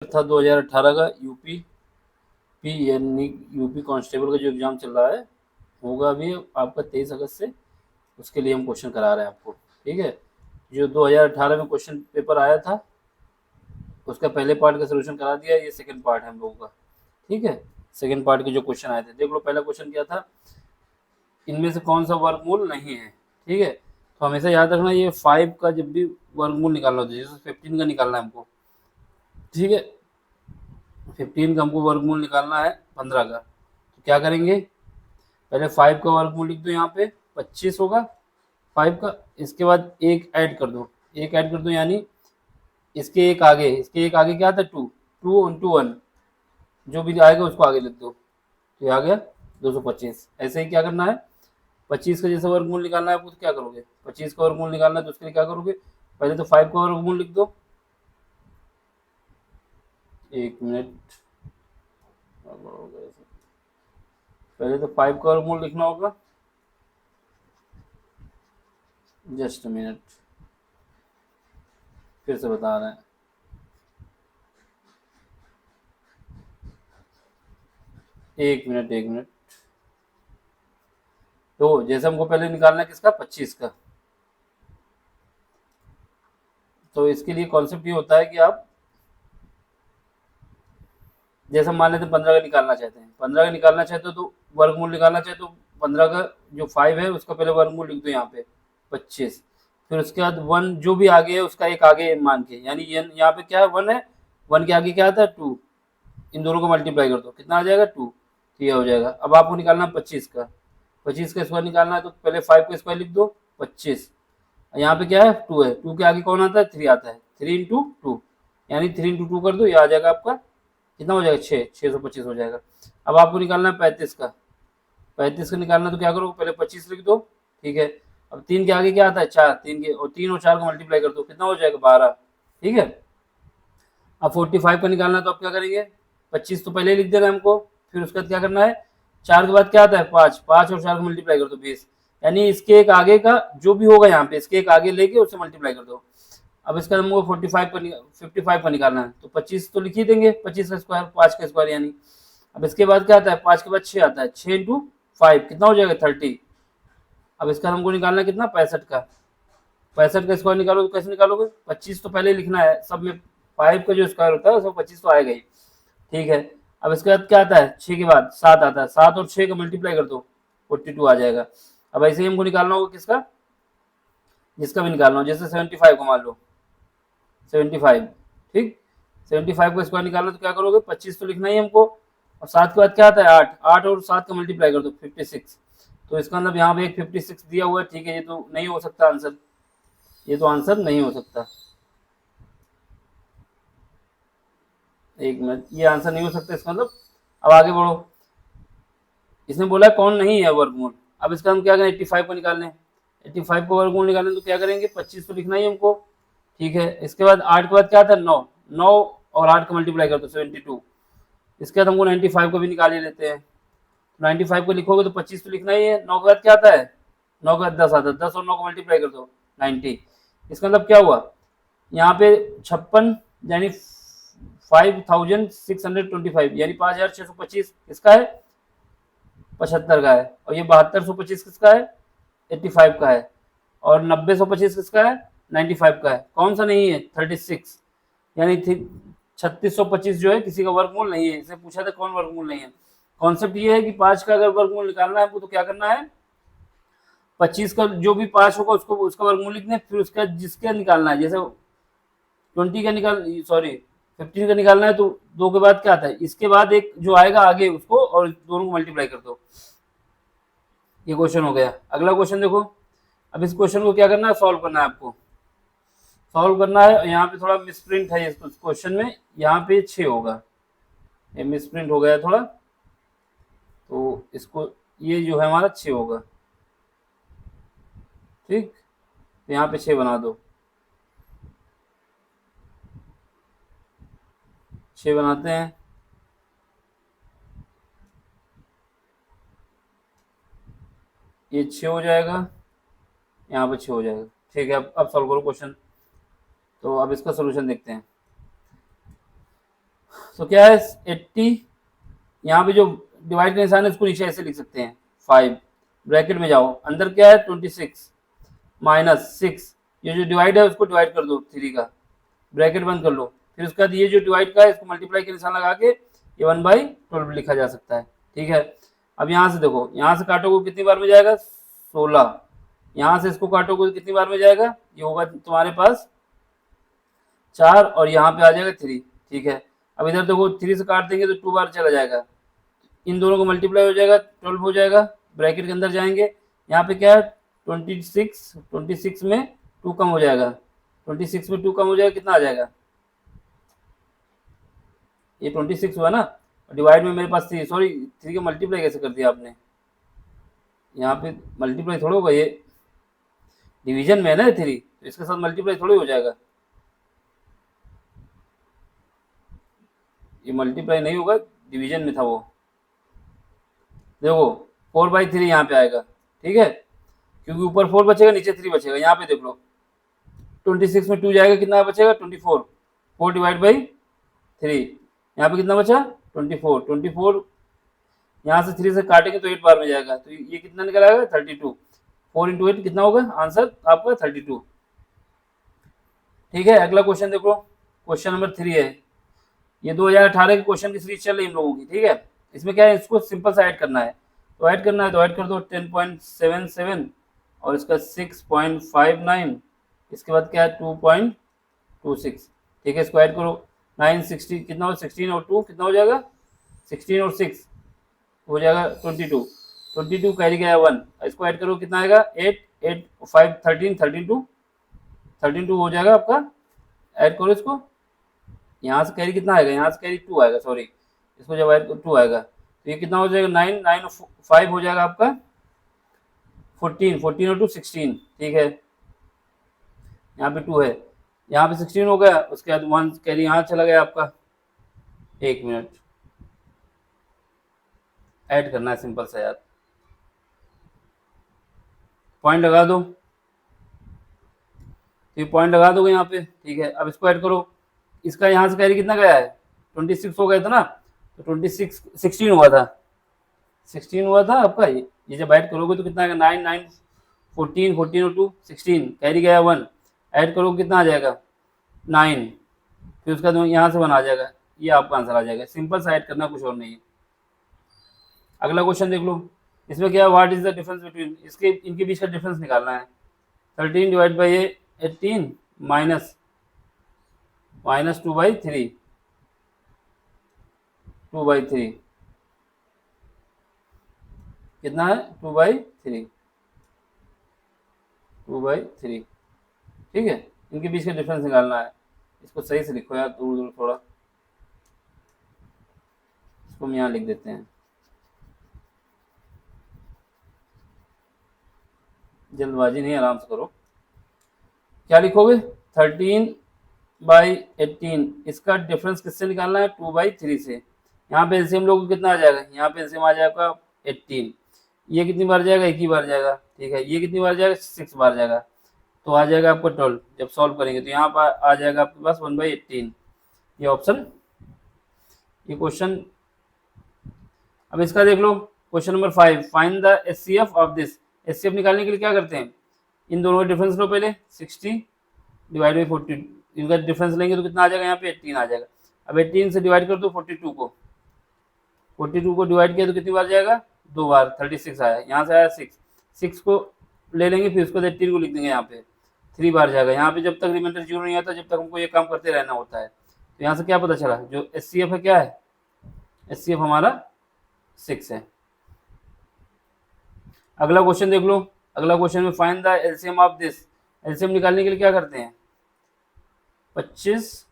था 2018 का UP P यानी यूपी कांस्टेबल का जो एग्ज़ाम चल रहा है, होगा अभी आपका 23 अगस्त से। उसके लिए हम क्वेश्चन करा रहे हैं आपको, ठीक है। जो 2018 में क्वेश्चन पेपर आया था, उसका पहले पार्ट का सोल्यूशन करा दिया। ये सेकंड पार्ट है हम लोगों का, ठीक है। सेकंड पार्ट के जो क्वेश्चन आए थे देख लो। पहला क्वेश्चन क्या था, इनमें से कौन सा वर्गमूल नहीं है, ठीक है। तो हमेशा याद रखना, ये 5 का जब भी वर्गमूल निकालना होता है, जैसे 15 का निकालना है हमको, ठीक है। 15 का हमको वर्गमूल निकालना है 15 का, तो क्या करेंगे, पहले 5 का वर्गमूल लिख दो, यहाँ पे 25 होगा 5 का। इसके बाद एक ऐड कर दो, एक ऐड कर दो यानी इसके एक आगे, इसके एक आगे क्या आता है, 2, 2 इंटू 1, जो भी आएगा उसको आगे लिख दो, तो ये आ गया 225। ऐसे ही क्या करना है, 25 का जैसे वर्गमूल निकालना है आपको, तो क्या करोगे, 25 का वर्गमूल निकालना है तो उसके लिए क्या करोगे, पहले तो 5 का वर्गमूल लिख दो। एक मिनट, पहले तो 5 का वर्गमूल लिखना होगा। जस्ट मिनट, फिर से बता रहे हैं। एक मिनट एक मिनट। तो जैसे हमको पहले निकालना है किसका, 25 का, तो इसके लिए कॉन्सेप्ट ये होता है कि आप जैसे मान लेते हैं 15 का निकालना चाहते हैं, 15 का निकालना चाहते हो तो वर्गमूल निकालना चाहते हो, 15 का जो 5 है उसका पहले वर्गमूल लिख दो यहाँ पे 25। फिर उसके बाद 1 जो भी आगे है उसका एक आगे मान के, यानी यहाँ पे क्या है 1 है, 1 के आगे क्या आता है 2, इन दोनों को मल्टीप्लाई कर दो, कितना आ जाएगा 2, तो ये हो जाएगा। अब आपको निकालना 25 का, 25 का स्क्वायर निकालना है तो पहले 5 का स्क्वायर लिख दो 25। यहाँ पे क्या है 2 है, 2 के आगे कौन आता है 3 आता है, 3 इंटू 2, यानी 3 इंटू 2 कर दो, ये आ जाएगा आपका कितना हो जाएगा 625 हो जाएगा। अब आपको निकालना है 35 का, 35 का निकालना तो क्या करो, पहले 25 लिख दो, ठीक है। अब 3 के आगे क्या आता है 4, 3 के और 3 और 4 को मल्टीप्लाई कर दो, कितना हो जाएगा 12, ठीक है। अब 45 का निकालना तो आप क्या करेंगे, 25 तो पहले ही लिख देना है हमको, फिर उसके बाद क्या करना है, 4 के बाद क्या आता है 5, 5 और 4 को मल्टीप्लाई कर दो 20, यानी इसके एक आगे का जो भी होगा यहाँ पे इसके एक आगे लेके उससे मल्टीप्लाई कर दो। अब इसका हमको 55 का निकालना है, तो 25 तो लिख ही देंगे, 25 का स्क्वायर 5 का स्क्वायर यानी। अब इसके बाद क्या आता है 5 के बाद 6 आता है, 6 इंटू 5 कितना हो जाएगा 30। अब इसका हमको निकालना है कितना 65 का, 65 का स्क्वायर निकालो तो कैसे निकालोगे, 25 तो पहले लिखना है सब में, 5 का जो स्क्वायर होता है उसमें 25 तो आएगा ही, ठीक है। अब इसके बाद क्या आता है 6 के बाद 7 आता है, 7 और 6 का मल्टीप्लाई कर दो 42 आ जाएगा। अब ऐसे ही हमको निकालना होगा किसका, जिसका भी निकालना हो, जैसे 75 को मान लो 75, ठीक। 75 का स्क्वायर निकालना तो क्या करोगे 25 तो लिखना ही हमको, और 7 के बाद क्या आता है 8, 8 और 7 का मल्टीप्लाई कर दो 56। तो इसका मतलब यहाँ पे एक 56 दिया हुआ है, ठीक है। ये तो नहीं हो सकता आंसर, ये तो आंसर नहीं हो सकता। एक मिनट, ये आंसर नहीं हो सकता, इसका मतलब अब आगे बढ़ो। इसने बोला कौन नहीं है वर्गमूल, अब इसका हम क्या करें 85 को निकालने, 85 को वर्गमूल निकालने तो क्या करेंगे 25 तो लिखना ही हमको, ठीक है। इसके बाद 8 के बाद क्या आता है 9, 9 और 8 का मल्टीप्लाई कर दो 72। इसके बाद हमको 95 को भी निकाल ही लेते हैं, 95 को लिखोगे तो 25 तो लिखना ही है, 9 के बाद क्या आता है 9 के बाद 10 आता है, 10 और 9 को मल्टीप्लाई कर दो 90। इसका मतलब क्या हुआ, यहाँ पे 56 यानी 5625 यानी 5625 किसका है 75 का है, और ये 7225 किसका है 85 का है, और 9025 किसका है 95 का है। कौन सा नहीं है 36, यानी 3625 जो है किसी का वर्गमूल नहीं है। इसने पूछा था कौन वर्गमूल नहीं है। कॉन्सेप्ट ये है कि 5 का अगर वर्गमूल निकालना है आपको तो क्या करना है, 25 का जो भी 5 होगा उसको उसका वर्गमूल लिखना है, फिर उसका जिसका निकालना है, जैसे 20 का निकाल सॉरी 15 का निकालना है तो 2 के बाद क्या आता है, इसके बाद एक जो आएगा आगे उसको और दोनों को मल्टीप्लाई कर दो। ये क्वेश्चन हो गया। अगला क्वेश्चन देखो, अब इस क्वेश्चन को क्या करना है सॉल्व करना है आपको, सॉल्व करना है। यहाँ पे थोड़ा मिसप्रिंट है इस क्वेश्चन में, यहाँ पे 6 होगा, ये मिसप्रिंट हो गया थोड़ा, तो इसको ये जो है हमारा 6 होगा, ठीक। तो यहाँ पे 6 बना दो, 6 बनाते हैं, ये 6 हो जाएगा, यहाँ पे 6 हो जाएगा, ठीक है। अब सॉल्व करो क्वेश्चन, तो अब इसका सोल्यूशन देखते हैं। तो क्या है 80, यहाँ पे जो डिवाइड का निशान है उसको नीचे ऐसे लिख सकते हैं 5, ब्रैकेट में जाओ, अंदर क्या है 26 माइनस 6, ये जो डिवाइड है उसको डिवाइड कर दो 3 का, ब्रैकेट बंद कर लो, फिर उसके बाद ये जो डिवाइड का है इसको मल्टीप्लाई के निशान लगा के ये 1/12 लिखा जा सकता है। ठीक है, अब यहाँ से देखो, यहाँ से काटोगे कितनी बार में जाएगा 16, यहाँ से इसको काटोगे कितनी बार में जाएगा, ये होगा तुम्हारे पास 4 और यहाँ पे आ जाएगा 3। ठीक है, अब इधर देखो 3 से काट देंगे तो 2 बार चला जाएगा, इन दोनों को मल्टीप्लाई हो जाएगा 12 हो जाएगा, ब्रैकेट के अंदर जाएंगे, यहाँ पे क्या है 26 में 2 कम हो जाएगा, 26 में 2 कम हो जाएगा, कितना आ जाएगा, ये 26 हुआ ना, डिवाइड में मेरे पास 3, सॉरी 3 का मल्टीप्लाई कैसे कर दिया आपने, यहाँ पे मल्टीप्लाई थोड़ा होगा, ये डिवीजन में है ना 3, तो इसके साथ मल्टीप्लाई थोड़ी हो जाएगा, ये मल्टीप्लाई नहीं होगा, डिवीजन में था वो। देखो 4/3 यहाँ पे आएगा। ठीक है, क्योंकि ऊपर 4 बचेगा नीचे 3 बचेगा, यहाँ पे देख लो 26 में 2 जाएगा, कितना बचेगा 24, 4 डिवाइड बाई 3, यहाँ पे कितना बचा 24, यहाँ से 3 से काटेंगे तो 8 बार में जाएगा, तो ये कितना निकल आएगा 32, 4 इंटू 8 कितना होगा आंसर आपका 32। ठीक है, अगला क्वेश्चन देखो, क्वेश्चन नंबर 3 है, ये 2018 के क्वेश्चन की सीरीज चल रही है इन लोगों की। ठीक है, इसमें क्या है, इसको सिंपल सा ऐड करना है, तो ऐड करना है तो ऐड कर दो 10.77 और इसका 6.59, इसके बाद क्या है 2.26। ठीक है, इसको ऐड करो 960 कितना हो 16 और 2 कितना हो जाएगा 16 और 6 हो जाएगा 22 कैरी गया 1, इसको ऐड करो कितना आएगा 8 8 5 13 2 हो जाएगा आपका, ऐड करो इसको, यहाँ से कैरी कितना आएगा, यहाँ से कैरी 2 आएगा, सॉरी इसको जब ऐड 2 आएगा तो ये कितना हो जाएगा 9 9 5 हो जाएगा आपका 14 और 2 16। ठीक है, यहाँ पे 2 है, यहाँ पे 16 हो गया, उसके बाद 1 कैरी यहाँ चला गया आपका, 1 मिनट ऐड करना है सिंपल सा यार, पॉइंट लगा दो, तो पॉइंट लगा दोगे यहाँ पे। ठीक है, अब इसको ऐड करो, इसका यहाँ से कैरी कितना गया है 26 हो गया था ना, तो 16 हुआ था, 16 हुआ था आपका, ये जब ऐड करोगे तो कितना आएगा 9 9 14 और 2 16 कैरी गया 1, ऐड करोगे कितना आ जाएगा 9, फिर उसका तो यहाँ से 1 आ जाएगा, ये आपका आंसर आ जाएगा, सिंपल सा ऐड करना, कुछ और नहीं है। अगला क्वेश्चन देख लो, इसमें क्या है what is the difference between, इसके इनके बीच का डिफरेंस निकालना है, 13 डिवाइड बाई 18 माइनस 2/3 कितना है 2/3 ठीक है, इनके बीच का डिफरेंस निकालना है, इसको सही से लिखो यार, दूर दूर थोड़ा, इसको हम यहाँ लिख देते हैं, जल्दबाजी नहीं, आराम से करो। क्या लिखोगे 13/18, इसका डिफरेंस किससे निकालना है 2/3 से, यहाँ पे एलसीएम लोगों को कितना आ जाएगा, यहाँ पे एलसीएम आ जाएगा 18, ये कितनी बार जाएगा 1 ही बार जाएगा। ठीक है, ये कितनी बार जाएगा 6 बार जाएगा, तो आ जाएगा आपको 12, जब सॉल्व करेंगे तो यहाँ पर आ जाएगा आपके पास 1/18, ये ऑप्शन, ये क्वेश्चन। अब इसका देख लो question number 5, find the HCF of this, HCF निकालने के लिए क्या करते हैं, इन दोनों का डिफरेंस लो पहले, 60 डिवाइड बाई 40, इनका डिफरेंस लेंगे तो कितना आ जाएगा यहाँ पे 18 आ जाएगा, अब 18 से डिवाइड कर दो 42 को, 42 को डिवाइड किया तो कितनी बार जाएगा 2 बार, 36 आया, यहाँ से आया 6 को ले लेंगे, फिर उसको 18 को लिख देंगे, यहाँ पे 3 बार जाएगा, यहाँ पे जब तक रिमाइंडर 0 नहीं आता जब तक हमको ये काम करते रहना होता है। तो यहाँ से क्या पता चला, जो एचसीएफ है क्या है, एचसीएफ हमारा 6 है। अगला क्वेश्चन देख लो, अगला क्वेश्चन में find the LCM of this, LCM निकालने के लिए क्या करते हैं 25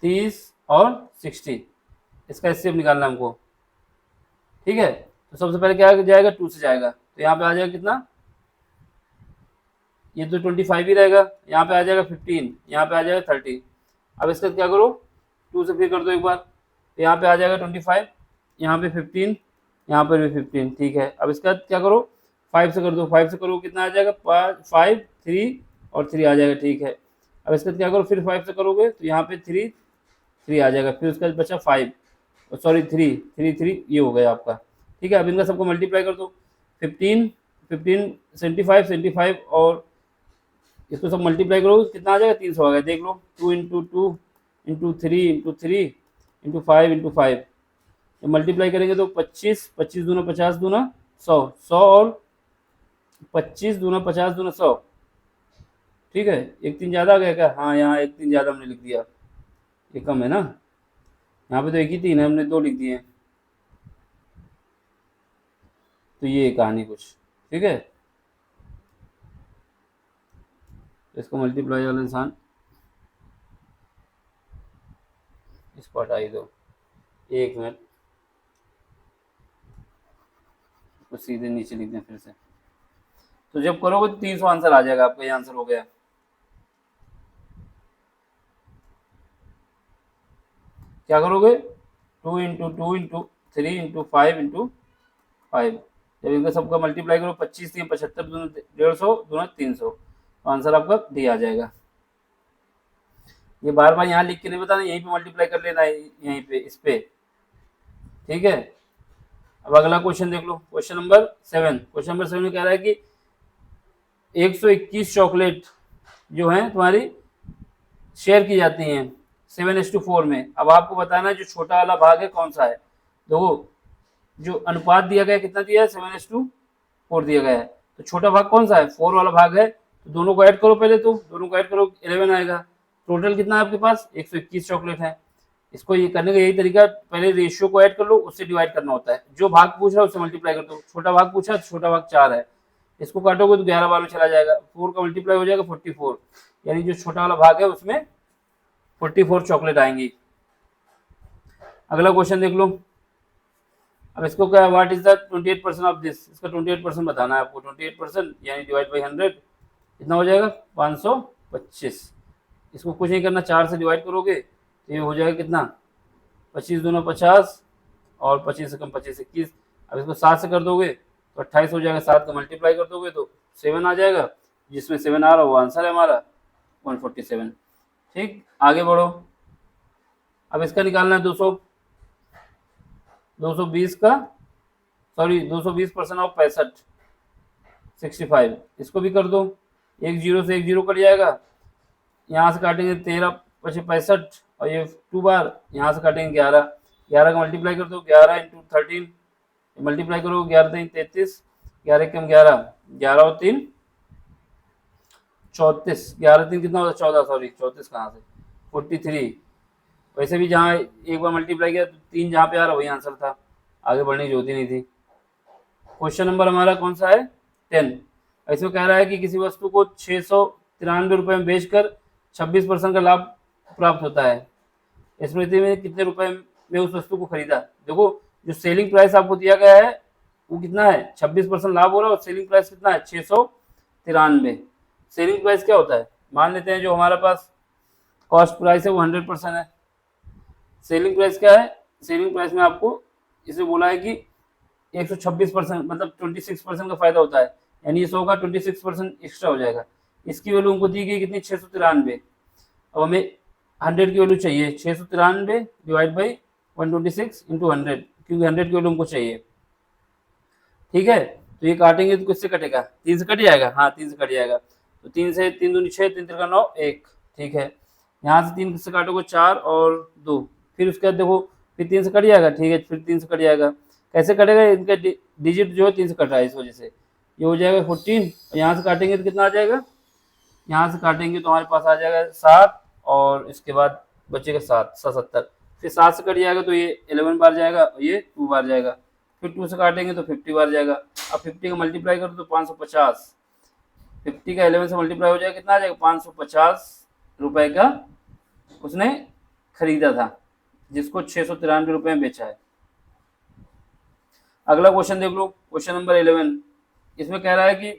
30 और 60, इसका एचसीएफ निकालना हमको। ठीक है, तो सबसे पहले क्या जाएगा 2 से जाएगा, तो यहाँ पे आ जाएगा कितना, ये तो 25 ही रहेगा, यहाँ पे आ जाएगा 15, यहाँ पे आ जाएगा 30, अब इसका क्या करो 2 से फिर कर दो एक बार, तो यहाँ पे आ जाएगा 25, यहाँ पे 15, यहाँ पर भी 15। ठीक है, अब इसका क्या करो 5 से कर दो, 5 से करो कितना आ जाएगा 5 3 और 3 आ जाएगा। ठीक है, अब इसका क्या करो फिर 5 से करोगे तो यहाँ पे 3 3 आ जाएगा। फिर उसका बचा 5, सॉरी 3, 3 3 ये हो गया आपका। ठीक है, अब इनका सबको मल्टीप्लाई कर दो। 15 15 75 75 और इसको सब मल्टीप्लाई करो, कितना आ जाएगा? 300 आ गया। देख लो, 2 into 2 into 3 into 3 into 5 into 5, multiply करेंगे तो 25 25 दूना 50 दूना 100 100 और 25 दूना 50 दूना 100। ठीक है, एक 3 ज़्यादा आ गया क्या? हाँ, यहाँ एक 3 ज़्यादा हमने लिख दिया, ये कम है ना, यहाँ पे तो एक ही 3 है, हमने 2 लिख दिए। तो ये कहानी कुछ। ठीक है, इसको मल्टीप्लाई वाला इंसान इसको हटा ही दो। 1 मिनट, तो सीधे नीचे लिख दें फिर से। तो जब करोगे तो 300 आंसर आ जाएगा आपका। ये आंसर हो गया। क्या करोगे? 2 इंटू 2 इंटू 3 इंटू 5 इंटू 5, जब इनका सबका मल्टीप्लाई करो, 25 3 75 दूना 150 दूना 300, तो आंसर आपका डी आ जाएगा। ये बार बार यहाँ लिख के नहीं बताना, यहीं पे मल्टीप्लाई कर लेना है, यहीं पे इस पे। ठीक है, अब अगला क्वेश्चन देख लो, क्वेश्चन नंबर 7। क्वेश्चन नंबर 7 में कह रहा है कि 121 चॉकलेट जो है तुम्हारी शेयर की जाती हैं 7:4 में। अब आपको बताना है जो छोटा वाला भाग है कौन सा है। देखो, जो अनुपात दिया गया है कितना दिया है? 7:4 दिया गया है। तो छोटा भाग कौन सा है? 4 वाला भाग है। तो दोनों को ऐड करो पहले, तो दोनों को ऐड करो 11 आएगा। टोटल कितना है आपके पास? 121 चॉकलेट है। इसको ये करने का यही तरीका, पहले रेशियो को ऐड कर लो, उससे डिवाइड करना होता है। जो भाग पूछ रहा है उससे मल्टीप्लाई कर दो। छोटा भाग पूछा तो छोटा भाग 4 है, इसको काटोगे तो 11 बार में चला जाएगा। 4 का मल्टीप्लाई हो जाएगा 44, यानी जो छोटा वाला भाग है उसमें 44 चॉकलेट आएंगी। अगला क्वेश्चन देख लो। अब इसको क्या, what is the 28% of this? इसका 28% बताना है आपको। 28% यानी डिवाइड बाई 100 कितना हो जाएगा? 525। इसको कुछ नहीं करना, 4 से डिवाइड करोगे तो ये हो जाएगा कितना? 25 दूना 50 और 25 से कम 25 21। अब इसको 7 से कर दोगे तो 28 हो जाएगा। 7 का मल्टीप्लाई कर दोगे तो 7 आ जाएगा, जिसमें 7 आ रहा है वो आंसर है हमारा 147। ठीक, आगे बढ़ो। अब इसका निकालना है 220 का, सॉरी 220% ऑफ 65 65। इसको भी कर दो, एक जीरो से एक जीरो कट जाएगा। यहाँ से काटेंगे 13 पचे 65 और ये 2 बार, यहाँ से काटेंगे 11। 11 का मल्टीप्लाई कर दो, 11 इंटू 13 मल्टीप्लाई करो, 11 3 33, 11 कम 11, 11 और 3 34, 11 3 कितना होता है? 14, सॉरी 34 कहाँ से? 43। वैसे भी जहाँ एक बार मल्टीप्लाई किया तो 3 जहाँ पे आ रहा वही आंसर था, आगे बढ़ने की जरूरत ही नहीं थी। क्वेश्चन नंबर हमारा कौन सा है? 10। ऐसे कह रहा है कि किसी वस्तु को 693 रुपये में बेचकर 26% का लाभ प्राप्त होता है। स्मृति में कितने रुपए में उस वस्तु को खरीदा? देखो, जो सेलिंग प्राइस आपको दिया गया है वो कितना है? 26% लाभ हो रहा है और सेलिंग प्राइस कितना है? 693। सेलिंग प्राइस क्या होता है? मान लेते हैं जो हमारे पास कॉस्ट प्राइस है वो 100% है। सेलिंग प्राइस क्या है? सेलिंग प्राइस में आपको इसे बोला है कि 126%, मतलब 26% का फायदा होता है, यानी ये 100 का 26% एक्स्ट्रा हो जाएगा। इसकी वैल्यू हमको दी गई कितनी? 693। अब हमें 100 की वैल्यू चाहिए। 693 डिवाइड बाई 126 इंटू 100, क्योंकि 100 की वैल्यू हमको चाहिए। ठीक है, तो ये काटेंगे तो किससे कटेगा? 3 से कट जाएगा। हाँ, 3 से कट जाएगा। तो 3 से 3 दूनी 6, 3 3 9 1। ठीक है, यहाँ से 3 से काटोगे 4 और 2, फिर उसके बाद देखो फिर 3 से कट जाएगा। ठीक है, फिर 3 से कट जाएगा। कैसे कटेगा? इनका डिजिट जो है 3 से कट रहा है, इस वजह से ये हो जाएगा 14। और यहाँ से काटेंगे तो कितना आ जाएगा? यहाँ से काटेंगे तो हमारे पास आ जाएगा 7 और इसके बाद बचेगा 7 77। फिर 7 से कट जाएगा तो ये 11 बार जाएगा और ये 2 बार जाएगा। फिर 2 से काटेंगे तो 50 बार जाएगा। अब 50 का मल्टीप्लाई करो तो 550। 50 का 11 से मल्टीप्लाई हो जाएगा, कितना आ जाएगा? 550 रुपए का उसने खरीदा था, जिसको 693 रुपए में बेचा है। अगला क्वेश्चन देख लो, क्वेश्चन नंबर 11। इसमें कह रहा है कि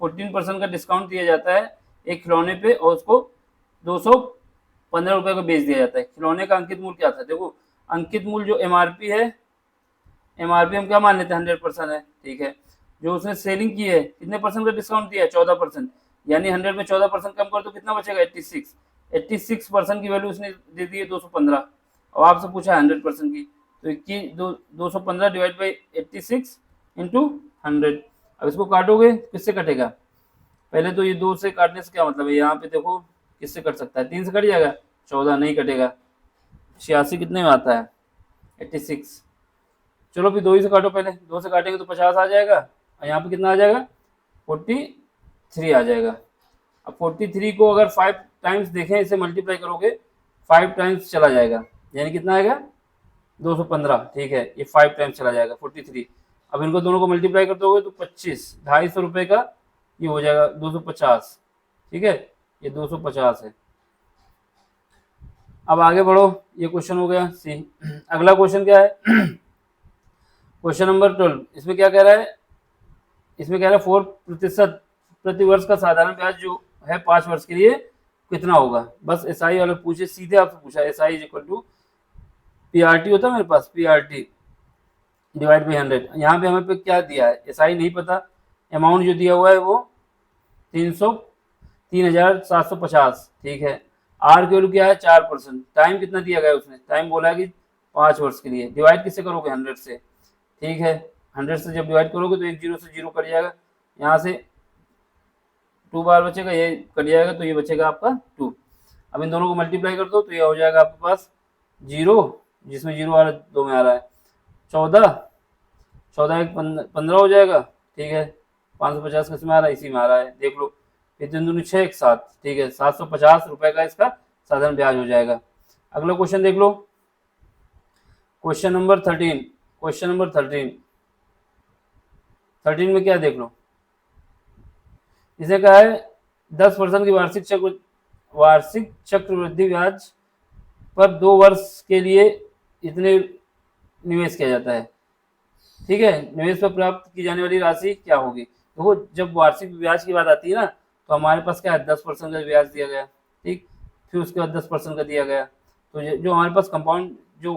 14% का डिस्काउंट दिया जाता है एक खिलौने पे और उसको 215 रुपए को बेच दिया जाता है। खिलौने का अंकित मूल्य क्या था? देखो, अंकित मूल्य जो एमआरपी है, एमआरपी हम क्या मान लेते हैं? 100% है। ठीक है, जो उसने सेलिंग की है कितने परसेंट का डिस्काउंट दिया है? 14%, यानी 100 में 14% कम कर तो कितना बचेगा? 86। 86% की वैल्यू उसने दे दी है 215। अब आपसे पूछा 100% की, तो 215 डिवाइड बाई 86 इंटू 100। अब इसको काटोगे किससे कटेगा, पहले तो ये 2 से काटने से क्या मतलब है, यहाँ पे देखो किससे कट सकता है, 3 से कट जाएगा, 14 नहीं कटेगा, 86 कितने में आता है 86। चलो फिर 2 ही से काटो, पहले 2 से काटेंगे तो 50 आ जाएगा, और यहाँ पे कितना आ जाएगा 43 आ जाएगा। अब 43 को अगर 5 टाइम्स देखें, इसे मल्टीप्लाई करोगे 5 टाइम्स चला जाएगा, यानी कितना आएगा 215, ठीक है, ये 5 टाइम्स चला जाएगा 43। अब इनको दोनों को मल्टीप्लाई कर दोगे तो 25, 250 रुपये का ये हो जाएगा 250, ठीक है, ये 250 है। अब आगे बढ़ो, ये क्वेश्चन हो गया सी। अगला क्वेश्चन क्या है, क्वेश्चन नंबर 12, इसमें क्या कह रहा है, इसमें कह रहा है 4% प्रति वर्ष का साधारण ब्याज जो है 5 वर्ष के लिए कितना होगा। बस एसआई वाले पूछे, सीधे आपसे पूछा SI is equal to PRT होता है मेरे पास, पीआरटी डिवाइड बाई 100। यहाँ पे हमें पे क्या दिया है, एसआई नहीं पता, अमाउंट जो दिया हुआ है वो 3,750, ठीक है। आर की वैल्यू क्या है 4%, टाइम कितना दिया गया है उसने, टाइम बोला है कि 5 वर्ष के लिए, डिवाइड किससे करोगे 100 से, ठीक है। 100 से जब डिवाइड करोगे तो एक जीरो से जीरो कट जाएगा, यहाँ से 2 बार बचेगा, ये कट जाएगा तो ये बचेगा आपका 2। अब इन दोनों को मल्टीप्लाई कर दो तो ये हो जाएगा आपके पास 0, जिसमें 0 आ रहा है 2 में आ रहा है 14, 14 एक 15 हो जाएगा, ठीक है। 550 किस में आ रहा है, इसी में आ रहा है, देख लो। फिर 3 दूनी 6 एक 7, ठीक है, 750 रुपए का इसका साधारण ब्याज हो जाएगा। अगला क्वेश्चन देख लो, क्वेश्चन नंबर 13, क्वेश्चन नंबर 13 में क्या देख लो, इसे कहा है 10% की वार्षिक चक्रवृद्धि ब्याज पर 2 वर्ष के लिए इतने निवेश किया जाता है, ठीक है। निवेश पर प्राप्त की जाने वाली राशि क्या होगी। देखो जब वार्षिक ब्याज की बात आती है ना, तो हमारे पास क्या है 10% का ब्याज दिया गया, ठीक, फिर उसके बाद 10% का दिया गया, तो जो हमारे पास कंपाउंड जो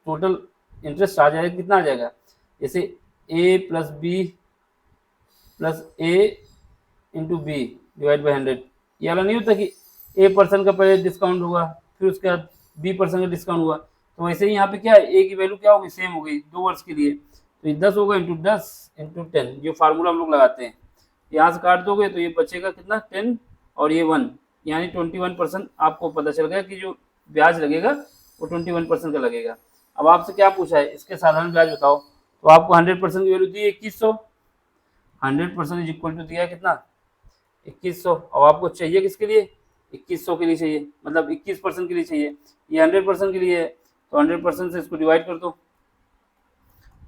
टोटल इंटरेस्ट आ जाएगा कितना आ जाएगा, जैसे a plus b plus a into b divide by 100, ये वाला नहीं होता कि A% का पहले डिस्काउंट हुआ फिर उसके बाद B% का डिस्काउंट हुआ, तो वैसे ही यहाँ पे क्या है ए की वैल्यू क्या होगी, सेम हो गई 2 वर्ष के लिए, तो ये 10 होगा इंटू 10 इंटू 10, जो फार्मूला हम लोग लगाते हैं, यहाँ से काट दोगे तो ये बचेगा कितना 10 और ये 1, यानी 21% आपको पता चल गया कि जो ब्याज लगेगा वो 21% का लगेगा। अब आपसे क्या पूछा है, इसके साधारण ब्याज बताओ, तो आपको 100% की वैल्यू दी 2100, 100% इज इक्वल टू दिया कितना 2100। अब आपको चाहिए किसके लिए, 2100 के लिए चाहिए, मतलब 21% के लिए चाहिए, ये 100% के लिए है, तो 100% से इसको डिवाइड कर दो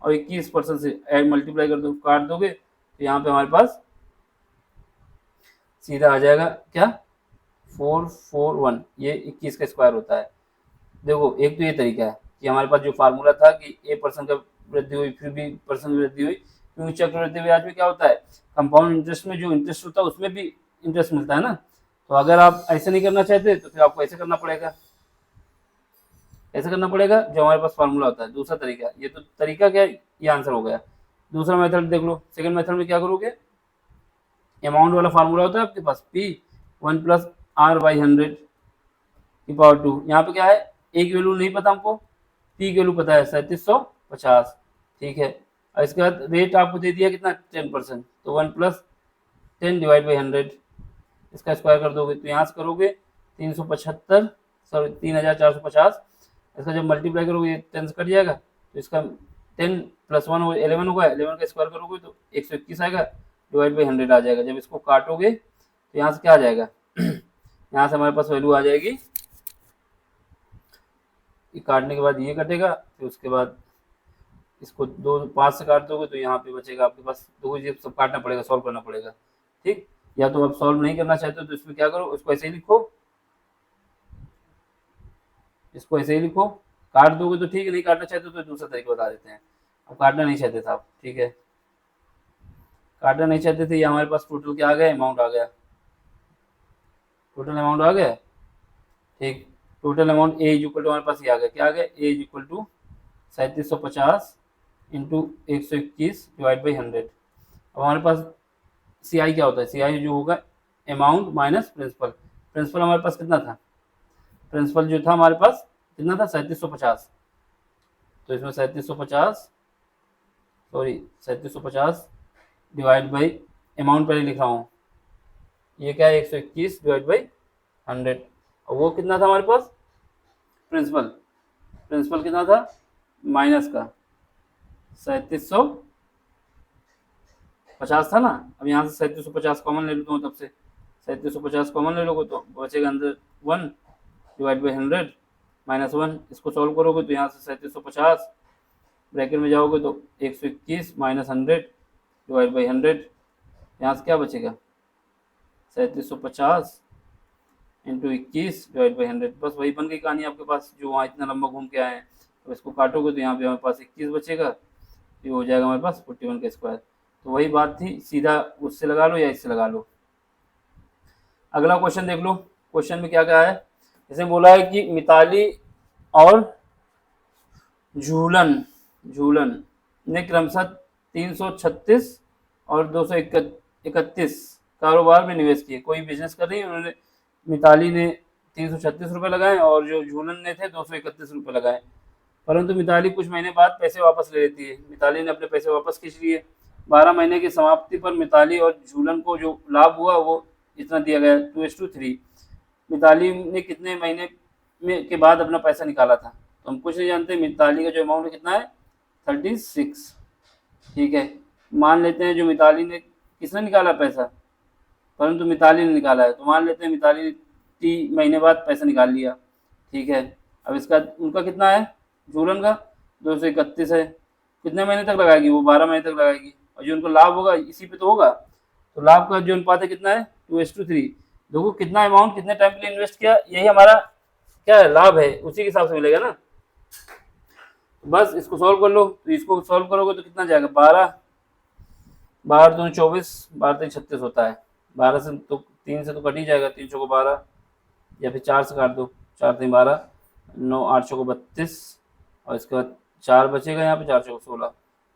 और 21% से ऐड मल्टीप्लाई कर दो, काट दोगे तो यहाँ पे हमारे पास सीधा आ जाएगा क्या 441, ये 21 का स्क्वायर होता है। देखो एक तो ये तरीका है कि हमारे पास जो फार्मूला था कि A% का वृद्धि हुई फिर B% वृद्धि हुई, क्योंकि चक्रवृद्धि ब्याज में क्या होता है, कंपाउंड इंटरेस्ट में जो इंटरेस्ट होता है उसमें भी इंटरेस्ट मिलता है ना, तो अगर आप ऐसे नहीं करना चाहते तो फिर आपको ऐसे करना पड़ेगा, ऐसे करना पड़ेगा जो हमारे पास फार्मूला होता है। दूसरा तरीका, ये तो तरीका क्या है, ये आंसर हो गया। दूसरा मेथड देख लो, सेकंड मेथड में क्या करोगे, अमाउंट वाला फार्मूला होता है आपके पास P1 प्लस R बाई 100 की पावर 2, यहाँ पे क्या है ए की वैल्यू नहीं पता हमको, पी की वैल्यू पता है 3750, ठीक है। और इसके बाद रेट आपको दे दिया कितना 10%, तो 1 प्लस 10 डिवाइड बाई 100, इसका स्क्वायर कर दोगे तो यहाँ से करोगे 375 सॉरी 3450, इसका जब मल्टीप्लाई करोगे 10 से कट जाएगा, तो इसका 10 प्लस 1 11 होगा, 11 का स्क्वायर करोगे तो 121 आएगा, डिवाइड बाई 100 आ जाएगा। जब इसको काटोगे तो यहाँ से क्या आ जाएगा यहाँ से हमारे पास वैल्यू आ जाएगी, काटने के बाद ये कटेगा, फिर उसके बाद इसको 5 से काट दोगे तो यहाँ पे बचेगा आपके पास, दो ये सब काटना पड़ेगा, सॉल्व करना पड़ेगा, ठीक। या तो आप सॉल्व नहीं करना चाहते हो तो इसमें क्या करो, इसको ऐसे ही लिखो, इसको ऐसे ही लिखो, काट दोगे तो ठीक है, नहीं काटना चाहते तो दूसरा तरीका बता देते हैं। अब काटना नहीं चाहते थे आप, ठीक है, काटना नहीं चाहते थे, ये हमारे पास टोटल क्या आ गया, अमाउंट आ गया, टोटल अमाउंट आ गया, ठीक। Total amount A is equal to हमारे पास ये आ गया, क्या आ गया, A is equal to 3750 into 121 divide by 100। अब हमारे पास सी आई क्या होता है, सी आई जो होगा अमाउंट माइनस प्रिंसिपल, प्रिंसिपल हमारे पास कितना था, प्रिंसिपल जो था हमारे पास कितना था 3750, तो इसमें 3750 डिवाइड बाई अमाउंट पहले लिख रहा हूँ, ये क्या है 121 डिवाइड बाई 100, और वो कितना था हमारे पास प्रिंसिपल कितना था माइनस का 3750 था ना। अब यहाँ से 3750 कॉमन ले लेता हूँ, तब से 3750 कॉमन ले लोगे तो बचेगा अंदर 1 डिवाइड बाई 100 माइनस 1। इसको सॉल्व करोगे तो यहाँ से 3750 ब्रैकेट में जाओगे तो 121 माइनस 100 डिवाइड बाई 100, यहाँ से क्या बचेगा 3750 इंटू 21 डिवाइड बाई 100। बस वही बन गई कहानी आपके पास, जो वहाँ इतना लंबा घूम के आए हैं। तो इसको काटोगे तो यहाँ पे हमारे पास 21 बचेगा, ये हो जाएगा हमारे पास 41 का स्क्वायर। तो वही बात थी, सीधा उससे लगा लो या इससे लगा लो। अगला क्वेश्चन देख लो, क्वेश्चन में क्या कहा है। जैसे बोला है कि मिताली और झूलन ने क्रमशः 336 और 231 कारोबार में निवेश किए। कोई बिजनेस कर रही है, उन्होंने मिताली ने 336 रुपये लगाए और जो झूलन ने थे 231 रुपये लगाए, परंतु मिताली कुछ महीने बाद पैसे वापस ले लेती है। मिताली ने अपने पैसे वापस खींच लिए। 12 महीने की समाप्ति पर मिताली और झूलन को जो लाभ हुआ वो इतना दिया गया 2:3। मिताली ने कितने महीने में के बाद अपना पैसा निकाला था, तो हम कुछ नहीं जानते। मिताली का जो अमाउंट कितना है 36, ठीक है। मान लेते हैं जो मिताली ने, किसने निकाला पैसा, परंतु मिताली ने निकाला है, तो मान लेते हैं मिताली ने 3 महीने बाद पैसा निकाल लिया, ठीक है। अब इसका उनका कितना है झूलन का 231 है, कितने महीने तक लगाएगी वो 12 महीने तक लगाएगी, और जो उनको लाभ होगा इसी पे तो होगा। तो लाभ का जो अनुपात है कितना है 2:3। देखो कितना अमाउंट कितने टाइम के लिए इन्वेस्ट किया, यही हमारा क्या है लाभ है, उसी के हिसाब से मिलेगा ना। तो बस इसको सॉल्व कर लो, तो इसको सॉल्व करोगे तो कितना जाएगा 12 2 24 12 3 36 होता है। 12 से तो 3 से तो कट ही जाएगा, 3 को 12 या फिर 4 से काट दो, 4 3 12 9 8 को 32 और इसके बाद 4 बचेगा यहाँ पे 4 को 16,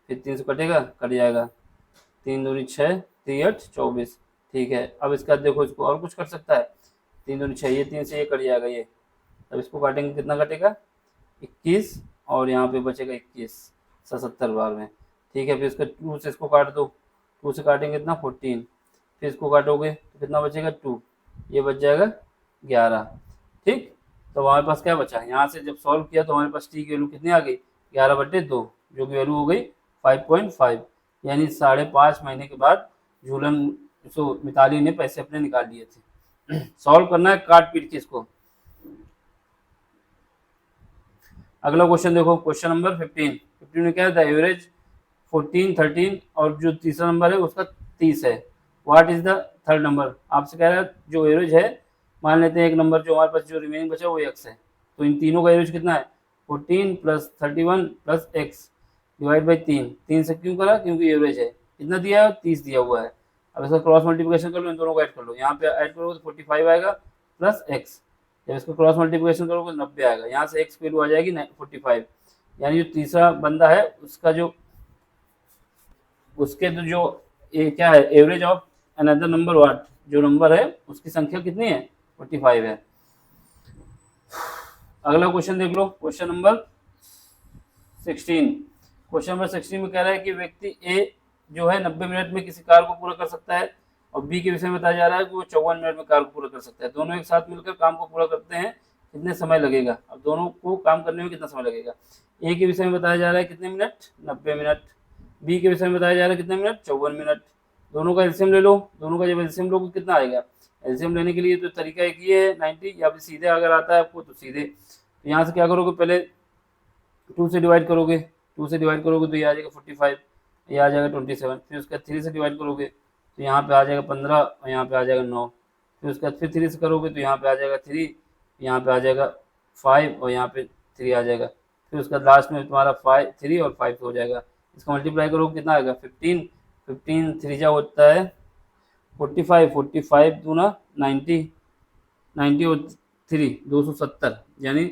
फिर 3 से कटेगा कट जाएगा, 3 दूनी 6 3 8 24, ठीक है। अब इसके बाद देखो इसको और कुछ कर सकता है, 3 दूनी 6, ये 3 से ये कट जाएगा ये, अब इसको काटेंगे कितना कटेगा 21 और यहाँ पे बचेगा 21 77 बार में, ठीक है। फिर इसका 2 से इसको काट दो, 2 से काटेंगे कितना 14, फिर इसको काटोगे तो कितना बचेगा 2, ये बच जाएगा 11, ठीक। तो हमारे पास क्या बचा, यहाँ से जब सॉल्व किया तो हमारे पास टी की वैल्यू कितनी आ गई 11/2, जो कि वैल्यू हो गई 5.5, यानी 5.5 महीने के बाद झूलन मिताली ने पैसे अपने निकाल लिए थे। सॉल्व करना है काट पीट के इसको। अगला क्वेश्चन देखो, क्वेश्चन नंबर 15 में क्या था, एवरेज 14 13 और जो तीसरा नंबर है उसका 30 है। What is the third number, आपसे कह रहा है जो एवरेज है, मान लेते हैं एक नंबर जो हमारे पास जो रिमेनिंग बचा वो x है, तो इन तीनों का एवरेज कितना है 14 + 31 + x डिवाइड बाई 3 से क्यों करा, क्योंकि एवरेज है, कितना दिया है 30 दिया हुआ है। अब इसका क्रॉस मल्टीप्लिकेशन कर लो, इन दोनों को ऐड कर लो, यहाँ पे ऐड करोगे तो 45 आएगा प्लस x, जब इसको क्रॉस मल्टीप्लिकेशन करोगे 90 आएगा, यहाँ से x की वैल्यू आ जाएगी 45, यानी जो तीसरा बंदा है उसका जो उसके तो जो ये क्या है average of another number what, जो नंबर है उसकी संख्या कितनी है 45 है। अगला क्वेश्चन देख लो, क्वेश्चन नंबर 16। क्वेश्चन नंबर 16 में कह रहा है कि व्यक्ति ए जो है 90 मिनट में किसी कार्य को पूरा कर सकता है, और बी के विषय में बताया जा रहा है कि वो 54 मिनट में कार्य को पूरा कर सकता है। दोनों एक साथ मिलकर काम को पूरा करते हैं, कितने समय लगेगा। अब दोनों को काम करने में कितना समय लगेगा, ए के विषय में बताया जा रहा है कितने मिनट 90 मिनट, बी के विषय में बताया जा रहा है कितने मिनट 54 मिनट। दोनों का एलसीएम ले लो, दोनों का जब एलसीएम लोगे कितना आएगा, एलसीएम लेने के लिए तो तरीका एक ही है 90, या फिर सीधे अगर आता है आपको तो सीधे, तो यहाँ से क्या करोगे पहले 2 से डिवाइड करोगे, 2 से डिवाइड करोगे तो ये आ जाएगा 45, ये आ जाएगा 27, फिर उसका 3 से डिवाइड करोगे तो यहाँ पे आ जाएगा 15 और यहाँ पे आ जाएगा 9, फिर उसका फिर 3 से करोगे तो यहाँ पे आ जाएगा 3, यहाँ पे आ जाएगा 5 और यहाँ पे 3 आ जाएगा, फिर उसका लास्ट में तुम्हारा 3 और 5 हो जाएगा। इसका मल्टीप्लाई करोगे कितना आएगा 15 3 होता है 45, 45 दूना 90, 90 और 3 270, यानी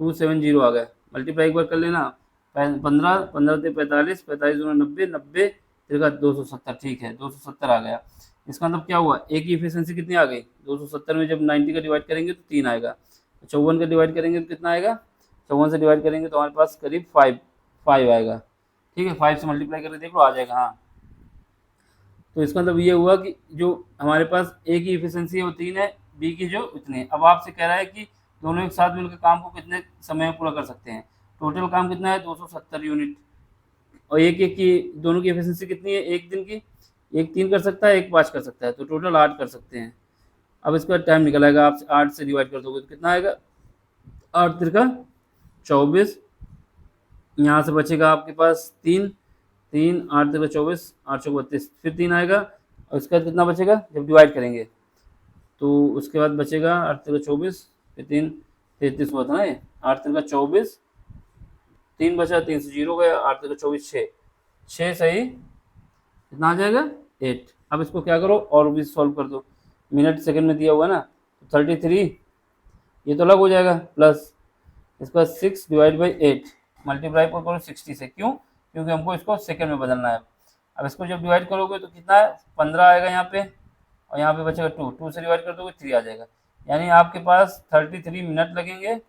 270 आ गया। मल्टीप्लाई एक बार कर लेना, 15 15 से 45, 45 दूना 90, 90 का 270, ठीक है 270 आ गया। इसका मतलब क्या हुआ, ए की इफिशियंसी कितनी आ गई 270 में जब 90 का डिवाइड करेंगे तो 3 आएगा, 54 का डिवाइड करेंगे तो कितना आएगा 54 से डिवाइड करेंगे तो हमारे पास करीब 5 आएगा। ठीक है, 5 से मल्टीप्लाई करके देख लो, आ जाएगा। हाँ, तो इसका मतलब ये हुआ कि जो हमारे पास ए की इफिशियंसी है वो 3 है, बी की जो इतनी है। अब आपसे कह रहा है कि दोनों एक साथ मिलकर काम को कितने समय में पूरा कर सकते हैं। टोटल काम कितना है, 270 यूनिट, और एक एक की दोनों की एफिशिएंसी कितनी है, एक दिन की, एक 3 कर सकता है, एक 5 कर सकता है, तो टोटल 8 कर सकते हैं। अब इसका टाइम निकल आएगा, आप 8 से डिवाइड कर दोगे तो कितना आएगा, 8 तिरका 24, यहाँ से बचेगा आपके पास 3, 8 तिरका 24, 8 चौक 32, फिर 3 आएगा, और उसके बाद कितना बचेगा जब डिवाइड करेंगे, तो उसके बाद बचेगा 8 तिरका 24, फिर 3 33 हुआ था ना ये, 8 तिरका 24, 3 बचा, 3 से 0 गया, 8 तिरका 24, 6 सही, कितना आ जाएगा 8। अब इसको क्या करो और भी सॉल्व कर दो, मिनट सेकंड में दिया हुआ ना, तो 33 ये तो अलग हो जाएगा, प्लस इसके बाद 6 डिवाइड बाई 8 मल्टीप्लाई पर करो 60 से, क्यों, क्योंकि हमको इसको सेकंड में बदलना है। अब इसको जब डिवाइड करोगे तो कितना है, 15 आएगा यहाँ पे, और यहाँ पे बचेगा 2 से डिवाइड कर दोगे 3 आ जाएगा, यानी आपके पास 33 मिनट लगेंगे,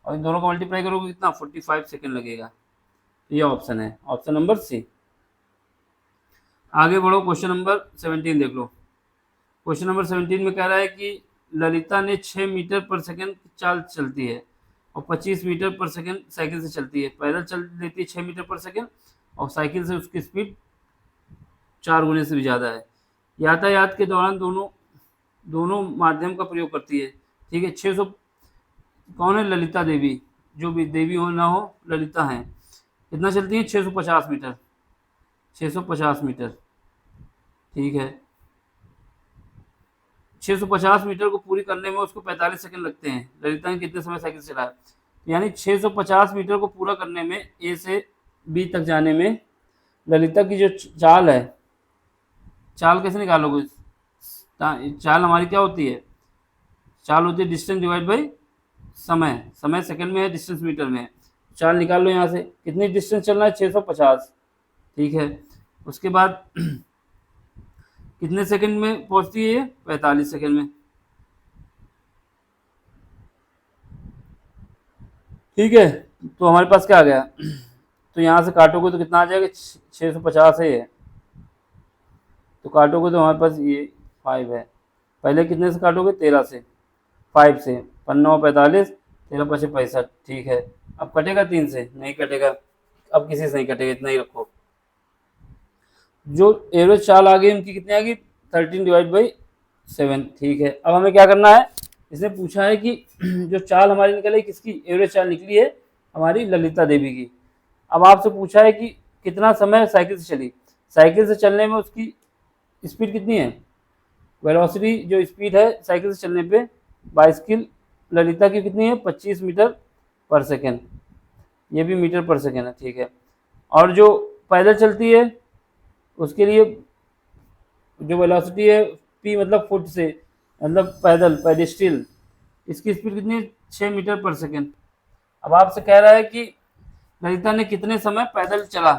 और इन दोनों को मल्टीप्लाई करोगे कितना, 45 सेकंड लगेगा। तो ये ऑप्शन है, ऑप्शन नंबर सी। आगे बढ़ो, क्वेश्चन नंबर 17 देख लो। क्वेश्चन नंबर 17 में कह रहा है कि ललिता ने 6 मीटर पर सेकंड चाल चलती है और 25 मीटर पर सेकंड साइकिल से चलती है। पैदल चल लेती है 6 मीटर पर सेकंड, और साइकिल से उसकी स्पीड 4 गुने से भी ज़्यादा है। यातायात के दौरान दोनों माध्यम का प्रयोग करती है। ठीक है, 600, कौन है, ललिता देवी, जो भी देवी हो ना हो, ललिता हैं, कितना चलती है, 650 मीटर, 650 मीटर। ठीक है, 650 मीटर को पूरी करने में उसको 45 सेकंड लगते हैं। ललिता ने कितने समय साइकिल चलाया, यानी 650 मीटर को पूरा करने में, ए से बी तक जाने में ललिता की जो चाल है, चाल कैसे निकालोगे, चाल हमारी क्या होती है, चाल होती है डिस्टेंस डिवाइड बाई समय, समय सेकंड में है, डिस्टेंस मीटर में है। चाल निकाल लो यहाँ से, कितनी डिस्टेंस चलना है, 650। ठीक है, उसके बाद कितने सेकंड में पहुंचती है ये, 45 सेकंड में। ठीक है, तो हमारे पास क्या आ गया, तो यहाँ से काटोगे तो कितना आ जाएगा, 650 है ये, तो काटोगे तो हमारे पास ये 5 है। पहले कितने से काटोगे, 13 से, 5 से, 15 45, 13 5 65। ठीक है, अब कटेगा 3 से, नहीं कटेगा, अब किसी से नहीं कटेगा, इतना ही रखो। जो एवरेज चाल आ गई उनकी कितनी आ गई, 13 डिवाइड बाई 7। ठीक है, अब हमें क्या करना है, इसने पूछा है कि जो चाल हमारी निकली किसकी, एवरेज चाल निकली है हमारी ललिता देवी की। अब आपसे पूछा है कि कितना समय साइकिल से चली, साइकिल से चलने में उसकी स्पीड कितनी है, वेलोसिटी जो स्पीड है साइकिल से चलने पे बाइसिकल ललिता की कितनी है, 25 मीटर पर सेकेंड, ये भी मीटर पर सेकेंड है। ठीक है, और जो पैदल चलती है उसके लिए जो वेलोसिटी है, पी मतलब फुट से, मतलब पैदल, पेडेस्ट्रियल, इसकी स्पीड कितनी है, 6 मीटर पर सेकेंड। अब आपसे कह रहा है कि ललिता ने कितने समय पैदल चला।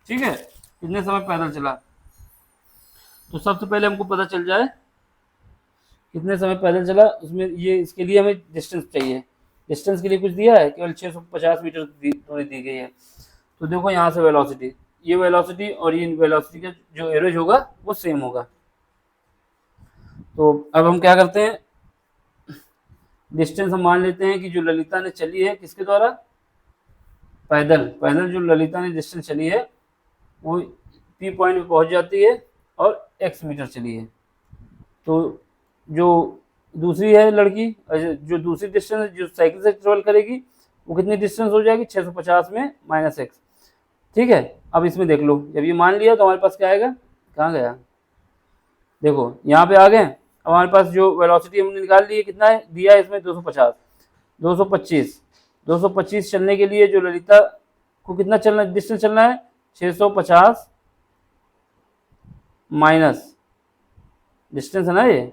ठीक है, कितने समय पैदल चला, तो सबसे पहले हमको पता चल जाए कितने समय पैदल चला, उसमें ये इसके लिए हमें डिस्टेंस चाहिए। डिस्टेंस के लिए कुछ दिया है, केवल 650 मीटर दूरी दी गई है। तो देखो यहाँ से वेलोसिटी, ये वेलोसिटी और ये वेलोसिटी का जो एवरेज होगा वो सेम होगा। तो अब हम क्या करते हैं, डिस्टेंस हम मान लेते हैं कि जो ललिता ने चली है किसके द्वारा, पैदल, पैदल जो ललिता ने डिस्टेंस चली है वो पी पॉइंट पे पहुंच जाती है और x मीटर चली है। तो जो दूसरी है लड़की, जो दूसरी डिस्टेंस जो साइकिल से ट्रेवल करेगी वो कितनी डिस्टेंस हो जाएगी, 650 में माइनस x। ठीक है, अब इसमें देख लो, जब ये मान लिया तो हमारे पास क्या आएगा, कहाँ गया, देखो यहाँ पे आ गए। अब हमारे पास जो वेलोसिटी हमने निकाल ली है, कितना है दिया है इसमें, 250, 225, 225 चलने के लिए जो ललिता को कितना चलना, डिस्टेंस चलना है 650 माइनस डिस्टेंस है ना ये,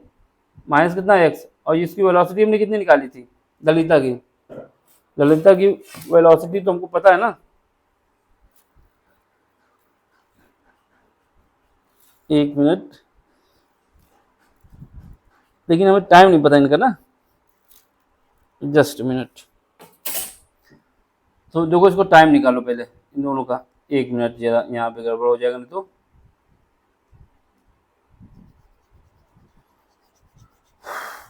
माइनस कितना x, और इसकी वेलोसिटी हमने कितनी निकाली थी, ललिता की, ललिता की वेलोसिटी तो हमको पता है ना, एक मिनट, लेकिन हमें टाइम नहीं पता इनका ना, जस्ट मिनट। तो देखो इसको टाइम निकालो पहले इन दोनों का। 1 मिनट, जरा यहाँ पे गड़बड़ हो जाएगा नहीं तो।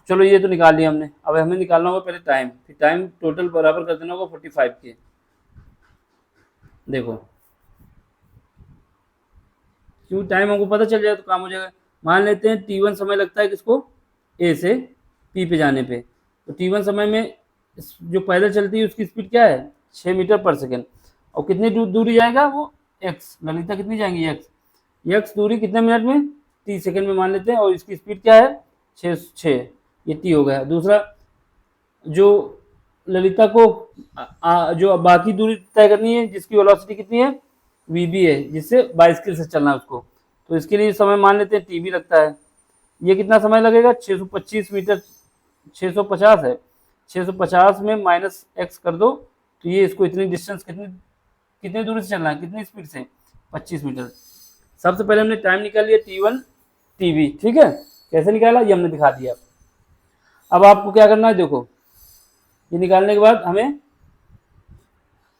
चलो ये तो निकाल लिया हमने। अब हमें निकालना होगा पहले टाइम, फिर टाइम टोटल बराबर कर देना होगा 45 के। देखो क्यों, टाइम हमको पता चल जाए तो काम हो जाएगा। मान लेते हैं T1 समय लगता है किसको, ए से पी पे जाने पे। तो T1 समय में जो पैदल चलती है उसकी स्पीड क्या है, 6 मीटर पर सेकेंड। और कितनी दूरी जाएगा वो, एक्स। ललिता कितनी जाएंगी, एक्स। एक्स दूरी कितने मिनट में, 30 सेकेंड में मान लेते हैं। और इसकी स्पीड क्या है, 6। ये टी हो गया। दूसरा जो ललिता को जो बाकी दूरी तय करनी है, जिसकी वेलोसिटी कितनी है, वीबी है, जिससे बाइसिकल से चलना है उसको, तो इसके लिए समय मान लेते हैं टीबी लगता है। ये कितना समय लगेगा, 625 मीटर, 650 है। 650 में माइनस एक्स कर दो, तो ये इसको इतनी डिस्टेंस, कितनी दूरी से चलना है, कितनी स्पीड से, 25 मीटर। सबसे पहले हमने टाइम निकाल लिया T1 TB, ठीक है। कैसे निकाला ये हमने दिखा दिया। अब आपको क्या करना है, देखो ये निकालने के बाद हमें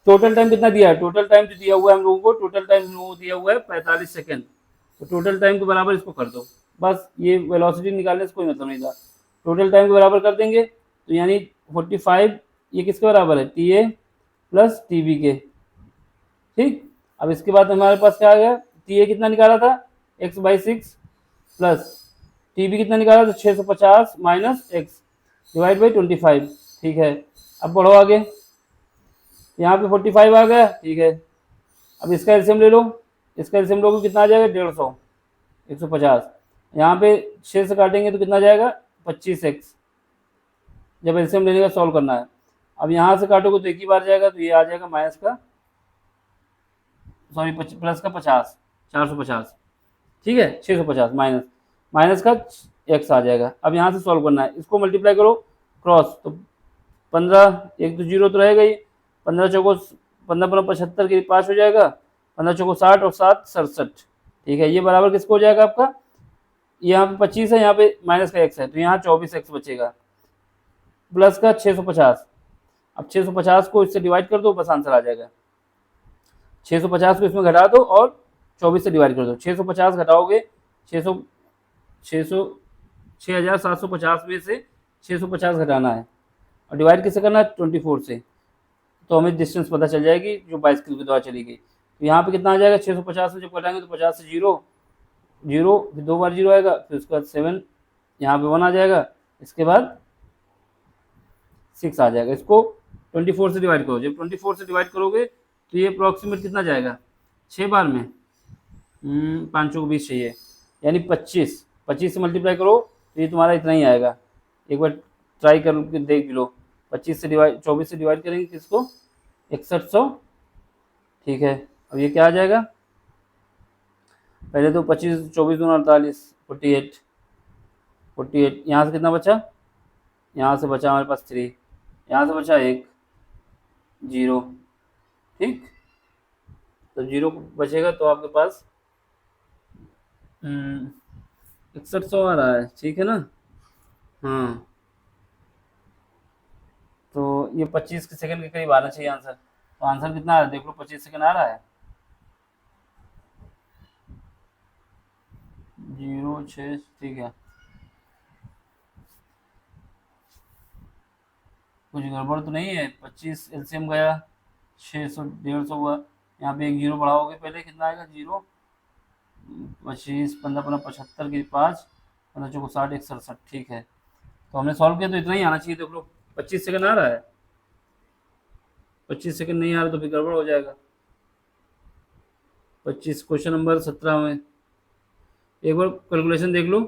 टोटल टाइम कितना दिया है, टोटल टाइम जो दिया हुआ है हम लोगों को, टोटल टाइम हम लोगों को दिया हुआ है 45 सेकेंड। तो टोटल टाइम के बराबर इसको कर दो, बस। ये वेलोसिटी निकालने से कोई मतलब नहीं था। टोटल टाइम के बराबर कर देंगे तो यानी 45 ये किसके बराबर है, T A plus T B के, ठीक। अब इसके बाद हमारे पास क्या आ गया, टी ए कितना निकाला था, x/6 प्लस टी बी कितना निकाला था, 650 माइनस एक्स डिवाइड बाई 25, ठीक है। अब बढ़ो आगे, यहाँ पे 45 आ गया, ठीक है। अब इसका एलसीएम ले लो, इसका एलसीएम लोगे कितना आ जाएगा, 150, 150। यहाँ पे 6 से काटेंगे तो कितना जाएगा, 25x, जब एलसीएम लेने का सॉल्व करना है। अब यहाँ से काटोगे तो एक ही बार जाएगा, तो ये आ जाएगा माइनस का, सॉरी प्लस का 50, 450, ठीक है। 650 माइनस का x आ जाएगा। अब यहाँ से सॉल्व करना है, इसको मल्टीप्लाई करो क्रॉस, तो 15, एक तो जीरो तो रहेगा ही, 15 चौको 15 75 के 5 हो जाएगा, 15 चौको 60 और 7 67, ठीक है। ये बराबर किसको हो जाएगा आपका, यहाँ पे 25 है, यहाँ पे माइनस का x है, तो यहाँ 24x बचेगा, प्लस का 650। अब 650 को इससे डिवाइड कर दो, बस आंसर आ जाएगा। 650 को इसमें घटा दो और 24 से डिवाइड कर दो। 650 घटाओगे, 6,750 में से 650 घटाना है, और डिवाइड किससे करना है, 24 से। तो हमें डिस्टेंस पता चल जाएगी जो बाइसिकल के द्वारा चली गई। तो यहाँ पे कितना आ जाएगा, 650 में जब घटाएंगे तो 50 से 0, फिर 2 बार 0 आएगा, फिर उसके बाद 7, यहाँ पे 1 आ जाएगा, इसके बाद 6 आ जाएगा। इसको 24 से डिवाइड करो, जब 24 से डिवाइड करोगे तो ये अप्रॉक्सीमेट कितना जाएगा, 6 बार में 5 को 20 चाहिए, यानी 25 से मल्टीप्लाई करो तो ये तुम्हारा इतना ही आएगा। एक बार ट्राई कर देख लो, 24 से डिवाइड करेंगे किसको, 6100, ठीक है। अब ये क्या आ जाएगा, पहले तो 25, 24 दूना 48, 48। यहाँ से कितना बचा, यहाँ से बचा हमारे पास 3, यहाँ से बचा 1, 0, ठीक। तो 0 बचेगा तो आपके पास 6100 आ रहा है, ठीक है ना। हाँ, तो ये 25 के सेकंड के करीब आना चाहिए आंसर। तो आंसर कितना आ रहा है, देख लो, 25 सेकंड आ रहा है, 0.6, ठीक है। कुछ गड़बड़ तो नहीं है, 25 एलसीएम गया, 600 150 हुआ, यहाँ पे एक 0 बढ़ाओगे पहले, कितना आएगा, 0, 25, 15 75 के 5, 15 चौको 60, 167, ठीक है। तो हमने सॉल्व किया तो इतना ही आना चाहिए, देख लो 25 सेकंड आ रहा है। 25 सेकंड नहीं आ रहा तो फिर गड़बड़ हो जाएगा। 25 क्वेश्चन नंबर 17 में एक बार कैलकुलेशन देख लो।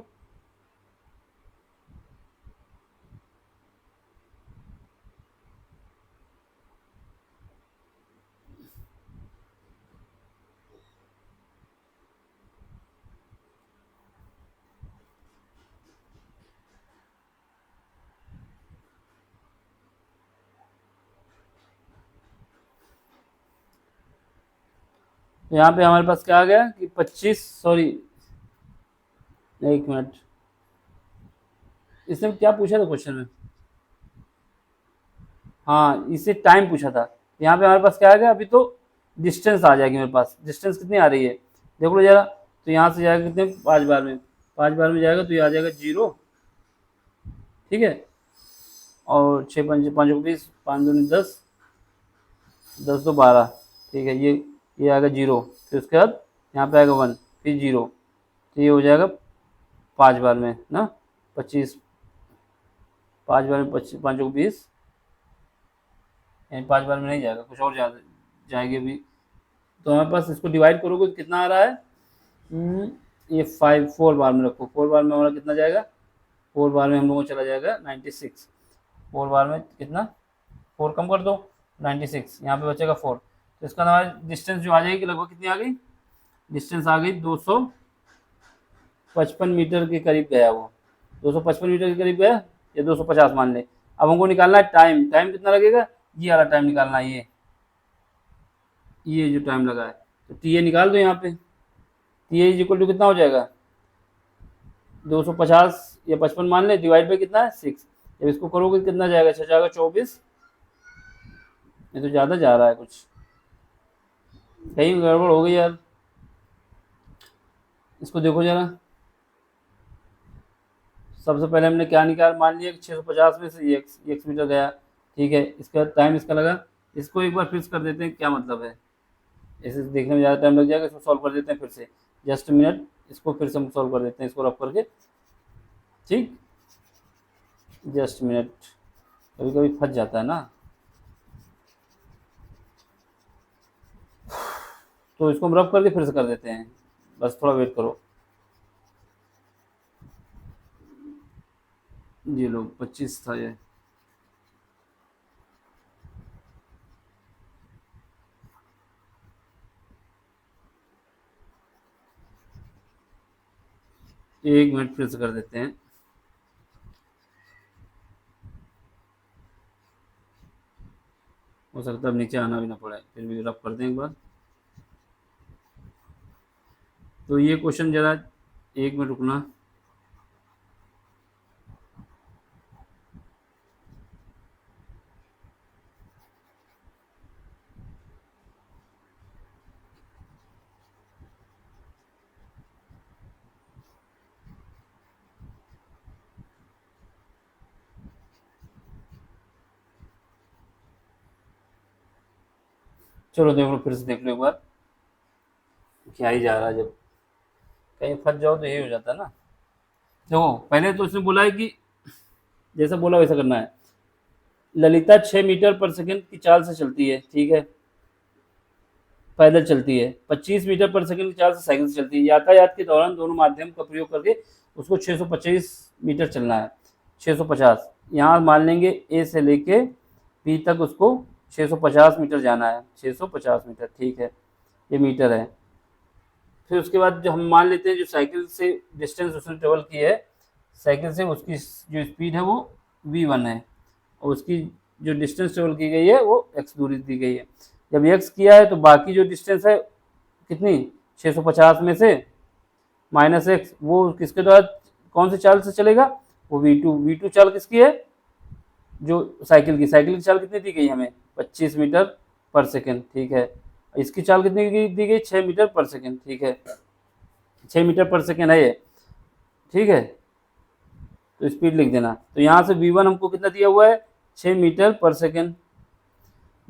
तो यहाँ पे हमारे पास क्या आ गया कि 25, सॉरी 1 मिनट, इसने क्या पूछा था क्वेश्चन में, हाँ इससे टाइम पूछा था, यहाँ पे हमारे पास क्या आ गया, अभी तो डिस्टेंस आ जाएगी मेरे पास। डिस्टेंस कितनी आ रही है देख लो जरा, तो यहाँ से जाएगा कितने, 5 बार में, 5 बार में जाएगा तो ये आ जाएगा 0, ठीक है। और 6 5 5 20, 5 दूनी 10, 10 तो 12, ठीक है। ये आएगा 0, फिर उसके बाद यहाँ पे आएगा 1, फिर 0, तो ये हो जाएगा 5 बार में ना 25, 5 बार में 25, 5 20, यानी 5 बार में नहीं जाएगा, कुछ और ज़्यादा जाएगी अभी। तो हमारे पास इसको डिवाइड करोगे तो कितना आ रहा है, ये 4 बार में रखो, 4 बार में हमारा कितना जाएगा, 4 बार में हम लोगों को चला जाएगा 96, 4 बार में कितना, 4 कम कर दो 96, यहाँ पे बचेगा 4, तो इसका हमारी डिस्टेंस जो आ जाएगी लगभग कितनी आ गई, डिस्टेंस आ गई 255 मीटर के करीब गया वो, 255 मीटर के करीब गया, या 250 मान ले। अब हमको निकालना है टाइम, टाइम कितना लगेगा, ये वाला टाइम निकालना है, ये जो टाइम लगा है, तो टी ए निकाल दो यहाँ पे, T A is equal to कितना हो जाएगा, 250 या 55 मान ले, डिवाइड बाई कितना है 6, जब इसको करोगे कितना जाएगा, 6 जाएगा 24, ये तो ज़्यादा जा रहा है, कुछ कहीं गड़बड़ हो गई यार, इसको देखो जरा। सबसे पहले हमने क्या निकाल, मान लिया कि 650 में से x मीटर गया, ठीक है। इसका टाइम इसका लगा, इसको एक बार फिक्स कर देते हैं क्या मतलब है, ऐसे देखने में ज़्यादा टाइम लग जाएगा, इसको सॉल्व कर देते हैं फिर से, जस्ट मिनट, इसको फिर से हम सॉल्व कर देते हैं, इसको रफ करके, ठीक, जस्ट मिनट, कभी कभी फंस जाता है ना, तो इसको हम रफ करके फिर से कर देते हैं, बस थोड़ा वेट करो। ये लो 25 था ये, एक मिनट फिर से कर देते हैं, हो सकता है अब नीचे आना भी ना पड़े, फिर भी रफ कर दें एक बार। तो ये क्वेश्चन जरा, एक मिनट रुकना, चलो देख लो, फिर से देख लो एक बार, क्या ही जा रहा है, जब कहीं फंस जाओ तो यही हो जाता है ना। देखो पहले तो उसने बोला है कि जैसा बोला वैसा करना है, ललिता 6 मीटर पर सेकंड की चाल से चलती है, ठीक है, पैदल चलती है, 25 मीटर पर सेकंड की चाल से साइकिल से चलती है, यातायात के दौरान दोनों माध्यम का प्रयोग करके उसको 625 मीटर चलना है, 650, यहाँ मान लेंगे ए से लेके बी तक उसको 650 मीटर जाना है, 650 मीटर, ठीक है, ये मीटर है। फिर उसके बाद जो हम मान लेते हैं जो साइकिल से डिस्टेंस उसने ट्रेवल की है, साइकिल से उसकी जो स्पीड है वो v1 है, और उसकी जो डिस्टेंस ट्रेवल की गई है वो x दूरी दी गई है। जब x किया है तो बाकी जो डिस्टेंस है कितनी, 650 में से माइनस एक्स, वो किसके द्वारा कौन सी चाल से चलेगा, वो v2 चाल किसकी है, जो साइकिल की चाल कितनी दी गई हमें, 25 मीटर पर सेकेंड, ठीक है। इसकी चाल कितनी दी गई, 6 मीटर पर सेकेंड, ठीक है, 6 मीटर पर सेकेंड है ये, ठीक है। तो स्पीड लिख देना, तो यहाँ से v1 हमको कितना दिया हुआ है, 6 मीटर पर सेकेंड,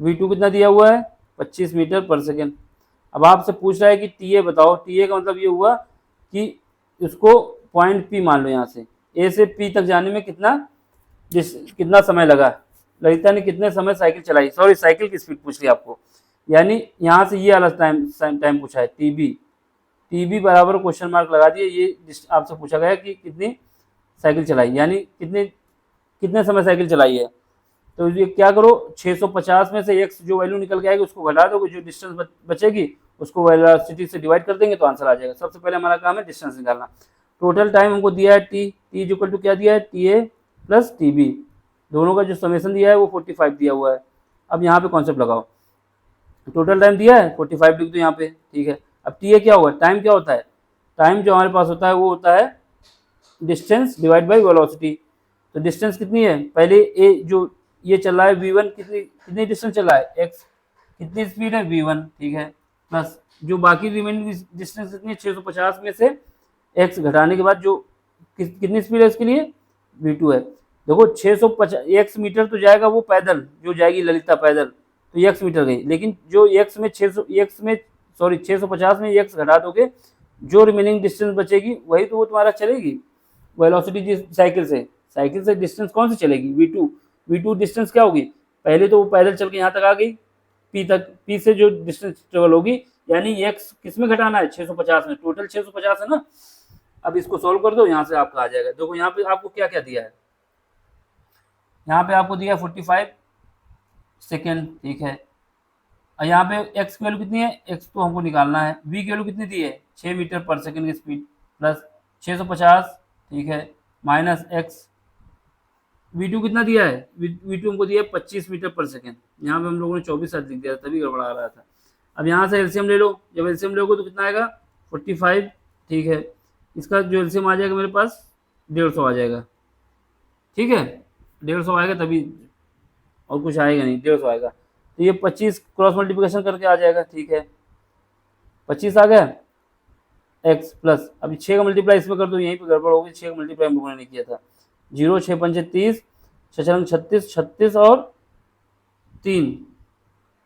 v2 कितना दिया हुआ है, 25 मीटर पर सेकेंड। अब आपसे पूछ रहा है कि TA बताओ, TA का मतलब ये हुआ कि उसको पॉइंट P मान लो, यहाँ से A से P तक जाने में कितना समय लगा, ललिता ने कितने समय साइकिल चलाई, सॉरी साइकिल की स्पीड पूछ ली आपको, यानी यहाँ से ये वाला टाइम पूछा है, TB बराबर क्वेश्चन मार्क लगा दिए, ये आपसे पूछा गया कि कितनी साइकिल चलाई, यानी कितने समय साइकिल चलाई है। तो ये क्या करो, 650 में से x जो वैल्यू निकल के आएगी उसको घटा दोगे, जो डिस्टेंस बचेगी उसको वेलोसिटी से डिवाइड कर देंगे तो आंसर आ जाएगा। सबसे पहले हमारा काम है डिस्टेंस निकालना। टोटल टाइम हमको दिया है t इक्वल टू क्या दिया है, TA प्लस TB, दोनों का जो समेसन दिया है वो 45 दिया हुआ है। अब यहाँ पे कॉन्सेप्ट लगाओ, टोटल टाइम दिया है 45 लिख दो यहाँ पे, ठीक है। अब TA क्या होगा, टाइम क्या होता है, टाइम जो हमारे पास होता है वो होता है डिस्टेंस डिवाइड बाई वेलोसिटी। तो डिस्टेंस कितनी है, पहले ए जो ये चल रहा है v1 कितनी डिस्टेंस चल रहा है, x, कितनी स्पीड है v1, ठीक है, प्लस जो बाकी रिमेनिंग डिस्टेंस कितनी है 650 में से x घटाने के बाद जो कितनी स्पीड है उसके लिए v2 है। देखो 650 x मीटर तो जाएगा वो पैदल, जो जाएगी ललिता पैदल, तो x मीटर गई, लेकिन जो x में 650 में x घटा दोगे, जो रिमेनिंग डिस्टेंस बचेगी वही तो वो तुम्हारा चलेगी वेलोसिटी जिस साइकिल से डिस्टेंस कौन सी चलेगी v2 डिस्टेंस क्या होगी, पहले तो वो पैदल चल के यहाँ तक आ गई p तक, p से जो डिस्टेंस ट्रेवल होगी, यानी x किस में घटाना है 650 में, टोटल 650 है ना। अब इसको सोल्व कर दो, यहाँ से आपका आ जाएगा। देखो यहाँ पे आपको क्या क्या दिया है, यहाँ पे आपको दिया 45 सेकेंड, ठीक है, और यहाँ पे x की वैल्यू कितनी है, x तो हमको निकालना है, v की वैल्यू कितनी दी है 6 मीटर पर सेकेंड की स्पीड, प्लस 650, ठीक है, माइनस x, v2 कितना दिया है, v2 हमको दिया है 25 मीटर पर सेकेंड, यहाँ पे हम लोगों ने 24 साथ लिख दिया था तभी गड़बड़ा रहा था। अब यहाँ से एलसीएम ले लो, जब एलसीएम लोगे तो कितना आएगा 45, ठीक है, इसका जो एलसीएम आ जाएगा मेरे पास 150 आ जाएगा, ठीक है, 150 आएगा तभी, और कुछ आएगा नहीं, 150 आएगा, तो ये 25 क्रॉस मल्टीप्लिकेशन करके आ जाएगा, ठीक है, 25 आ गया x प्लस, अभी 6 का मल्टीप्लाई इसमें कर दो, यहीं पे गड़बड़ होगी, 6 का मल्टीप्लाई हम लोगों ने नहीं किया था, 0 6 पंचे 30, 6 36, 36 और 3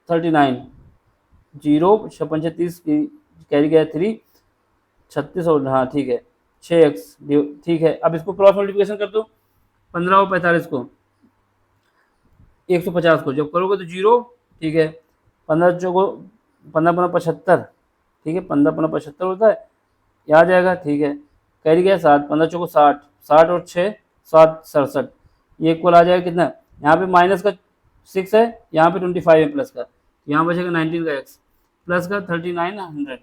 39, 0 6 पंचे 30 कैरी गया 3, 36 और हाँ ठीक है 6x, ठीक है। अब इसको क्रॉस मल्टीप्लिकेशन कर दो, 15 और 45 को 150 को जब करोगे तो 0, ठीक है, 15 चौको 15 75, ठीक है, 15 75 होता है, ये आ जाएगा, ठीक है, कैरी गया 7, 15 चौको 60, 60 और 6 7 67, ये इक्वल आ जाएगा कितना, यहाँ पे माइनस का 6 है, यहाँ पे 25 है प्लस का, यहाँ बचेगा 19 का x प्लस का 3900।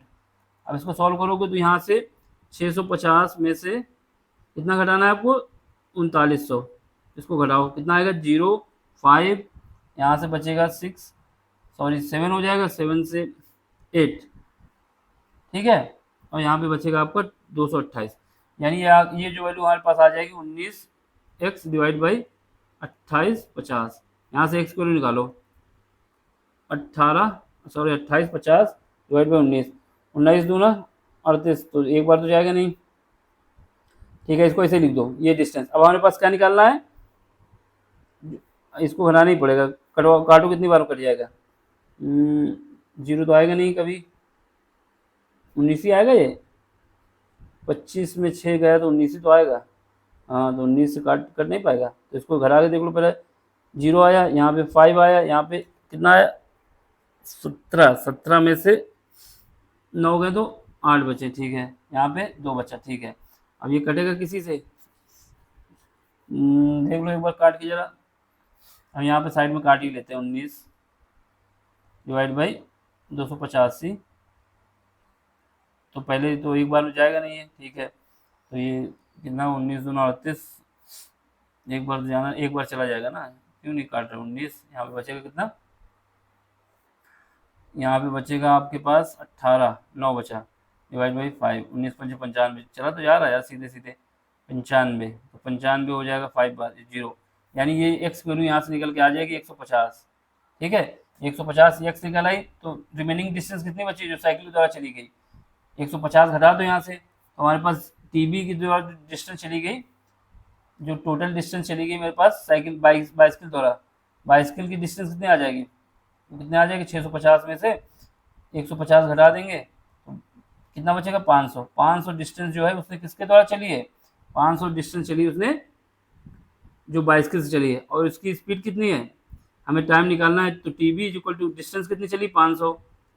अब इसको सॉल्व करोगे तो यहाँ से 650 में से कितना घटाना है आपको 3900, इसको घटाओ कितना आएगा 0 5, यहाँ से बचेगा 7 हो जाएगा, 7 से 8, ठीक है, और यहाँ पे बचेगा आपका 228, यानी ये जो वैल्यू हमारे पास आ जाएगी 19x डिवाइड बाई 2850, यहाँ से x की वैल्यू निकालो 2850 डिवाइड बाई 19 दूना 38, तो एक बार तो जाएगा नहीं, ठीक है, इसको ऐसे लिख दो ये डिस्टेंस। अब हमारे पास क्या निकालना है, इसको घटाना ही पड़ेगा, काटो कितनी बार कट जाएगा, 0 तो आएगा नहीं कभी, 19 ही आएगा, ये 25 में 6 गया तो 19 ही तो आएगा, हाँ तो 19 से कट नहीं पाएगा, तो इसको घटा के देख लो, पहले 0 आया, यहाँ पे 5 आया, यहाँ पे कितना आया 17 में से 9 गए तो 8 बचे, ठीक है, यहाँ पे 2 बचा, ठीक है। अब ये कटेगा किसी से, देख लो एक बार काट के जरा, अब यहाँ पे साइड में काट ही लेते हैं, 19 डिवाइड बाई 285, तो पहले तो एक बार में जाएगा नहीं है, ठीक है, तो ये कितना 19 दूना 38, एक बार जाना, एक बार चला जाएगा ना, क्यों नहीं काट रहे 19, यहाँ पे बचेगा कितना, यहाँ पे बचेगा आपके पास 18, 9 बचा, डिवाइड बाई 5, 19 पंचे 95, चला तो जा रहा है यार सीधे सीधे 95, तो 95 हो जाएगा 5 बार 0, यानी ये एक्स वैल्यू यहाँ से निकल के आ जाएगी 150, ठीक है, 150 एक्स निकल आई, तो रिमेनिंग डिस्टेंस कितनी बची जो साइकिल के द्वारा चली गई, 150 घटा दो यहाँ से, तो हमारे पास टीबी की द्वारा डिस्टेंस चली गई, जो टोटल डिस्टेंस चली गई मेरे पास साइकिल बाइसिकल द्वारा, बाइसिकल की डिस्टेंस कितनी आ जाएगी, तो कितने आ जाएगी 650 में से 150 घटा देंगे तो कितना बचेगा 500, 500 डिस्टेंस जो है उसने किसके द्वारा चली है, 500 डिस्टेंस चली उसने जो बाइसिकल से चली है, और उसकी स्पीड कितनी है हमें टाइम निकालना है, तो T B equal to distance कितनी चली 500,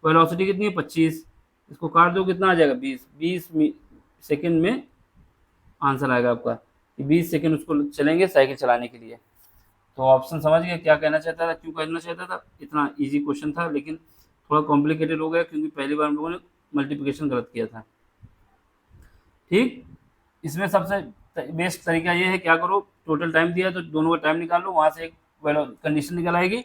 वेलोसिटी कितनी है 25, इसको काट दो कितना आ जाएगा 20 सेकेंड में आंसर आएगा आपका, 20 सेकेंड उसको चलेंगे साइकिल चलाने के लिए। तो ऑप्शन समझ गए क्या कहना चाहता था, क्यों कहना चाहता था, इतना इजी क्वेश्चन था लेकिन थोड़ा कॉम्प्लिकेटेड हो गया क्योंकि पहली बार हम लोगों ने मल्टीप्लिकेशन गलत किया था। ठीक, इसमें सबसे बेस्ट तरीका ये है, क्या करो टोटल टाइम दिया है तो दोनों का टाइम निकाल लो, वहाँ से एक कंडीशन निकल आएगी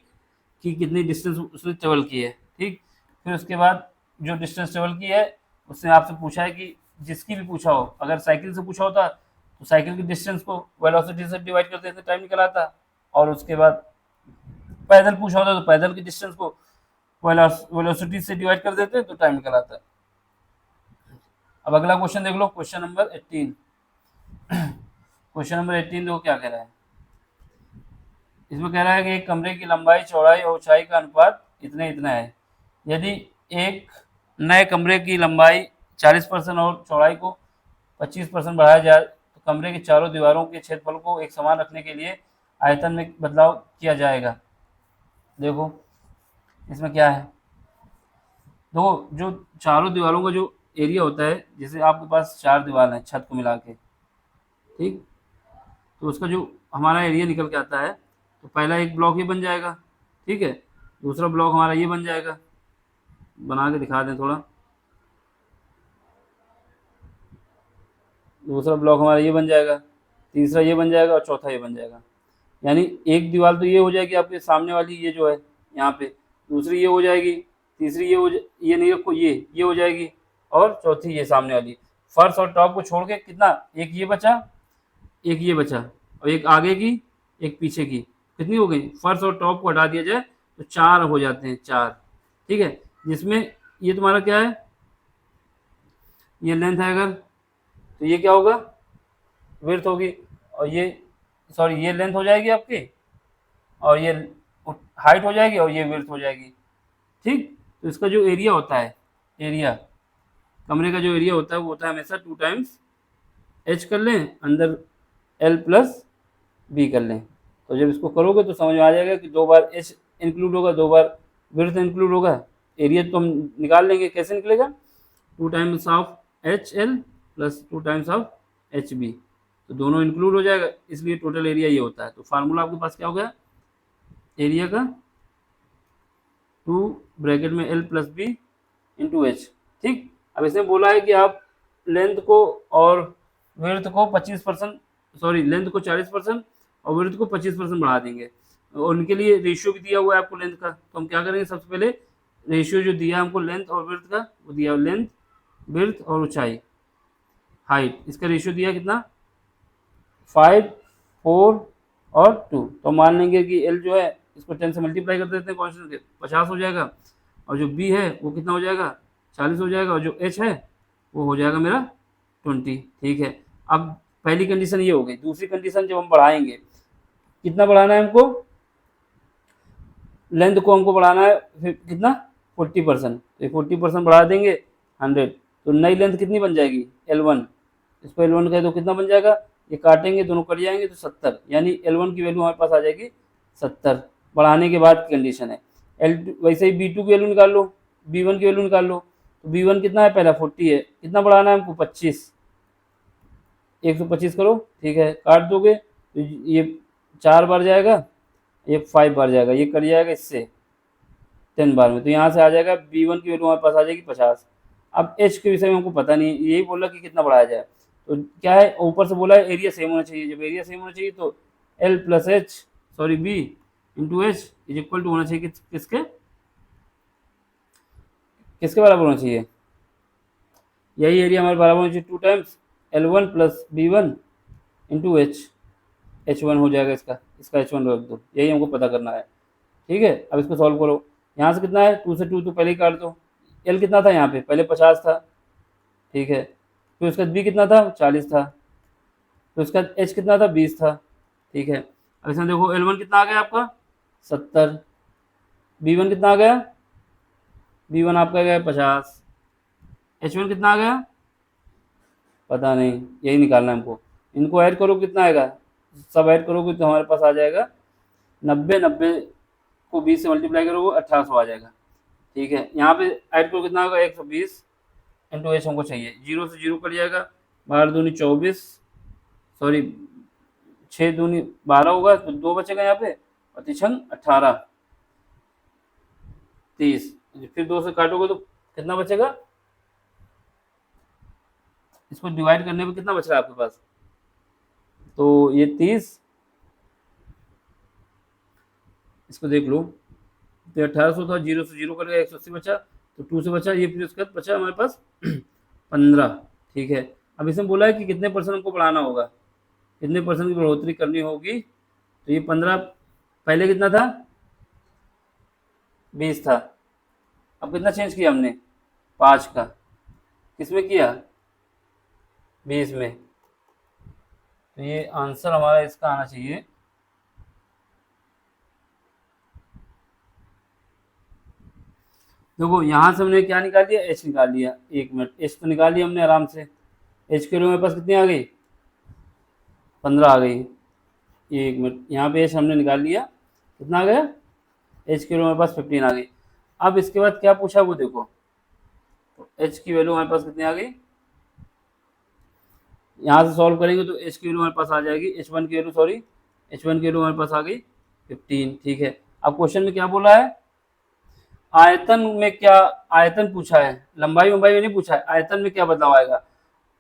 कि कितनी डिस्टेंस उसने ट्रेवल की है। ठीक, फिर उसके बाद जो डिस्टेंस ट्रेवल की है उसने आपसे पूछा है कि जिसकी भी पूछा हो, अगर साइकिल से पूछा होता तो साइकिल की डिस्टेंस को वेलोसिटी से डिवाइड करते थे टाइम निकल आता, और उसके बाद पैदल पूछा होता तो पैदल की डिस्टेंस को वेलोसिटी से डिवाइड कर देते हैं तो टाइम निकल आता है। अब अगला क्वेश्चन देख लो, क्वेश्चन नंबर 18। क्वेश्चन नंबर 18 देखो क्या कह रहा है। इसमें कह रहा है कि एक कमरे की लंबाई, चौड़ाई और ऊंचाई का अनुपात इतना इतना है। यदि एक नए कमरे की लंबाई 40% और चौड़ाई को 25% बढ़ाया जाए तो कमरे की चारों दीवारों के क्षेत्रफल को एक समान रखने के लिए आयतन में बदलाव किया जाएगा। देखो इसमें क्या है, देखो जो चारों दीवारों का जो एरिया होता है, जैसे आपके पास 4 दीवार हैं छत को मिला के, ठीक, तो उसका जो हमारा एरिया निकल के आता है, तो पहला एक ब्लॉक ये बन जाएगा, ठीक है, दूसरा ब्लॉक हमारा ये बन जाएगा, बना के दिखा दें थोड़ा, दूसरा ब्लॉक हमारा ये बन जाएगा, तीसरा ये बन जाएगा और चौथा ये बन जाएगा। यानी एक दीवार तो ये हो जाएगी आपके सामने वाली, ये जो है यहाँ पे, दूसरी ये हो जाएगी, तीसरी ये नहीं रखो, ये हो जाएगी, और चौथी ये सामने वाली। फर्श और टॉप को छोड़ के कितना, एक ये बचा, एक ये बचा, और एक आगे की, एक पीछे की, कितनी हो गई, फर्श और टॉप को हटा दिया जाए तो 4 हो जाते हैं, 4, ठीक है। जिसमें ये तुम्हारा क्या है, ये लेंथ है अगर, तो ये क्या होगा, विड्थ होगी, और ये सॉरी ये लेंथ हो जाएगी आपकी, और ये हाइट हो जाएगी, और ये विड्थ हो जाएगी, ठीक। तो इसका जो एरिया होता है, एरिया कमरे का जो एरिया होता है वो होता है हमेशा 2 टाइम्स एच कर लें, अंदर एल प्लस बी कर लें। तो जब इसको करोगे तो समझ में आ जाएगा कि 2 बार एच इंक्लूड होगा, 2 बार विड्थ इंक्लूड होगा, एरिया तो हम निकाल लेंगे, कैसे निकलेगा, 2 times of H L plus 2 times of H B, तो दोनों इंक्लूड हो जाएगा, इसलिए टोटल एरिया ये होता है। तो फार्मूला आपके पास क्या हो गया, एरिया का 2 ब्रैकेट में L plus B into H, ठीक। अब इसमें बोला है कि आप लेंथ को और विड्थ को 25%, सॉरी लेंथ को 40% और विड्थ को 25% बढ़ा देंगे, और उनके लिए रेशियो भी दिया हुआ है आपको लेंथ का। तो हम क्या करेंगे, सबसे पहले रेशियो जो दिया है हमको लेंथ और विड्थ का, वो दिया लेंथ, विड्थ और ऊंचाई, हाइट, इसका रेशियो दिया कितना, 5, 4 और 2। तो मान लेंगे कि एल जो है इसको 10 से मल्टीप्लाई कर देते हैं कॉन्स्टेंट के, 50 हो जाएगा, और जो बी है वो कितना हो जाएगा, 40 हो जाएगा, और जो एच है वो हो जाएगा मेरा 20, ठीक है। अब पहली कंडीशन ये हो गई। दूसरी कंडीशन जब हम बढ़ाएंगे, कितना बढ़ाना है हमको, लेंथ को हमको बढ़ाना है फिर कितना, 40%, तो 40% बढ़ा देंगे 100, तो नई लेंथ कितनी बन जाएगी, L1, इसको L1 कहे तो कितना बन जाएगा, ये काटेंगे दोनों कट जाएंगे तो 70, यानी L1 की वैल्यू हमारे पास आ जाएगी 70, बढ़ाने के बाद की कंडीशन है। L2 वैसे ही B2 की वैल्यू निकाल लो, B1 की वैल्यू निकाल लो, तो B1 कितना है, पहला 40 है, कितना बढ़ाना है हमको, 25, 125 करो, ठीक है, काट दोगे तो ये 4 बार जाएगा, ये 5 बार जाएगा, ये कट जाएगा इससे 10 बार में, तो यहाँ से आ जाएगा B1 की वैल्यू हमारे पास आ जाएगी 50। अब एच के विषय में हमको पता नहीं, यही बोला कि कितना बढ़ाया जाए, तो क्या है, ऊपर से बोला है एरिया सेम होना चाहिए, जब एरिया सेम होना चाहिए तो L plus H, sorry B into H is equal to होना चाहिए किसके, किसके बराबर होना चाहिए, यही एरिया हमारे बराबर होना चाहिए 2 times L1 plus B1 into H1 हो जाएगा, इसका H1 रख दो, यही हमको पता करना है, ठीक है। अब इसको सॉल्व करो, यहाँ से कितना है, 2 से 2 तो पहले ही काट दो, L कितना था यहाँ पे, पहले 50 था, ठीक है, फिर उसका B कितना था, 40 था, फिर उसका H कितना था, 20 था, ठीक है। अब इसमें देखो L1 कितना आ गया आपका, 70, B1 कितना आ गया, B1 आपका गया 50, H1 कितना आ गया, पता नहीं, यही निकालना है हमको, इनको ऐड करो कितना आएगा, सब ऐड करोगे तो हमारे पास आ जाएगा 90, 90 को 20 से मल्टीप्लाई करोगे 1800 आ जाएगा, ठीक है। यहाँ पे ऐड करो कितना होगा, 120 इंटू एच हमको चाहिए, 0 से 0 कट जाएगा, 12 दूनी 24, सॉरी 6 दूनी 12 होगा, तो 2 बचेगा यहाँ पे, और 3 18, 30, फिर 2 से काटोगे तो कितना बचेगा, इसको डिवाइड करने पे कितना बच रहा है आपके पास, तो ये 30, इसको देख लो, तो 1800 था, 0 से 0 कट गया, 180 बचा, तो 2 से बचा ये, फिर उसके बाद बचा हमारे पास 15, ठीक है। अब इसमें बोला है कि कितने परसेंट हमको बढ़ाना होगा, कितने परसेंट की बढ़ोतरी करनी होगी, तो ये 15, पहले कितना था, 20 था, अब कितना चेंज किया हमने, 5 का, किसमें किया, 20 में। तो ये आंसर हमारा इसका आना चाहिए, देखो यहाँ से हमने क्या निकाल लिया, एच निकाल लिया। 1 मिनट, एच तो निकाल लिया हमने आराम से। एच के रूम मेरे पास कितनी आ गई, 15 आ गई। ये 1 मिनट, यहाँ पे एच हमने निकाल लिया, कितना आ गया, एच के रूम मेरे पास 15 आ गई। अब इसके बाद क्या पूछा वो देखो, तो एच की वैल्यू हमारे पास कितनी आ गई, यहाँ से सॉल्व करेंगे तो एच की वैल्यू हमारे पास आ जाएगी, एच वन की वैल्यू, सॉरी एच वन की वैल्यू हमारे पास आ गई 15, ठीक है। अब क्वेश्चन में क्या बोला है, आयतन में क्या, आयतन पूछा है, लंबाई लंबाई में नहीं पूछा है, आयतन में क्या बदलाव आएगा।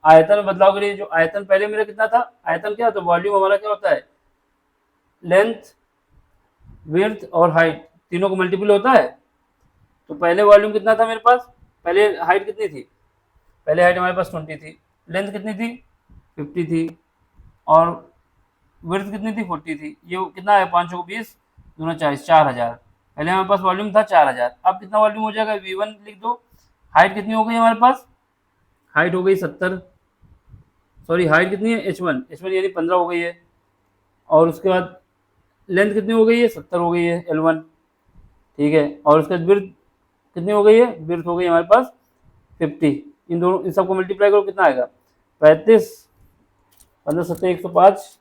आयतन में बदलाव के लिए जो आयतन पहले मेरा कितना था, आयतन क्या, तो वॉल्यूम हमारा क्या होता है, लेंथ, विड्थ और हाइट तीनों को मल्टीपल होता है। तो पहले वॉल्यूम कितना था मेरे पास, पहले हाइट कितनी थी, पहले हाइट हमारे पास 20 थी, लेंथ कितनी थी 50 थी, और विड्थ कितनी थी 40 थी। ये कितना है, 5 को 20 दूना 40, 4000। पहले हमारे पास वॉल्यूम था 4000, अब कितना वॉल्यूम हो जाएगा, V1 लिख दो। हाइट कितनी हो गई हमारे पास, हाइट हो गई 70, सॉरी हाइट कितनी है, H1 यानी 15 हो गई है। और उसके बाद लेंथ कितनी हो गई है, 70 हो गई है L1, ठीक है। और उसके बाद विड्थ कितनी हो गई है, विड्थ हो गई हमारे पास 50। इन दोनों, इन सबको मल्टीप्लाई करो कितना आएगा, 35, 15 70 105,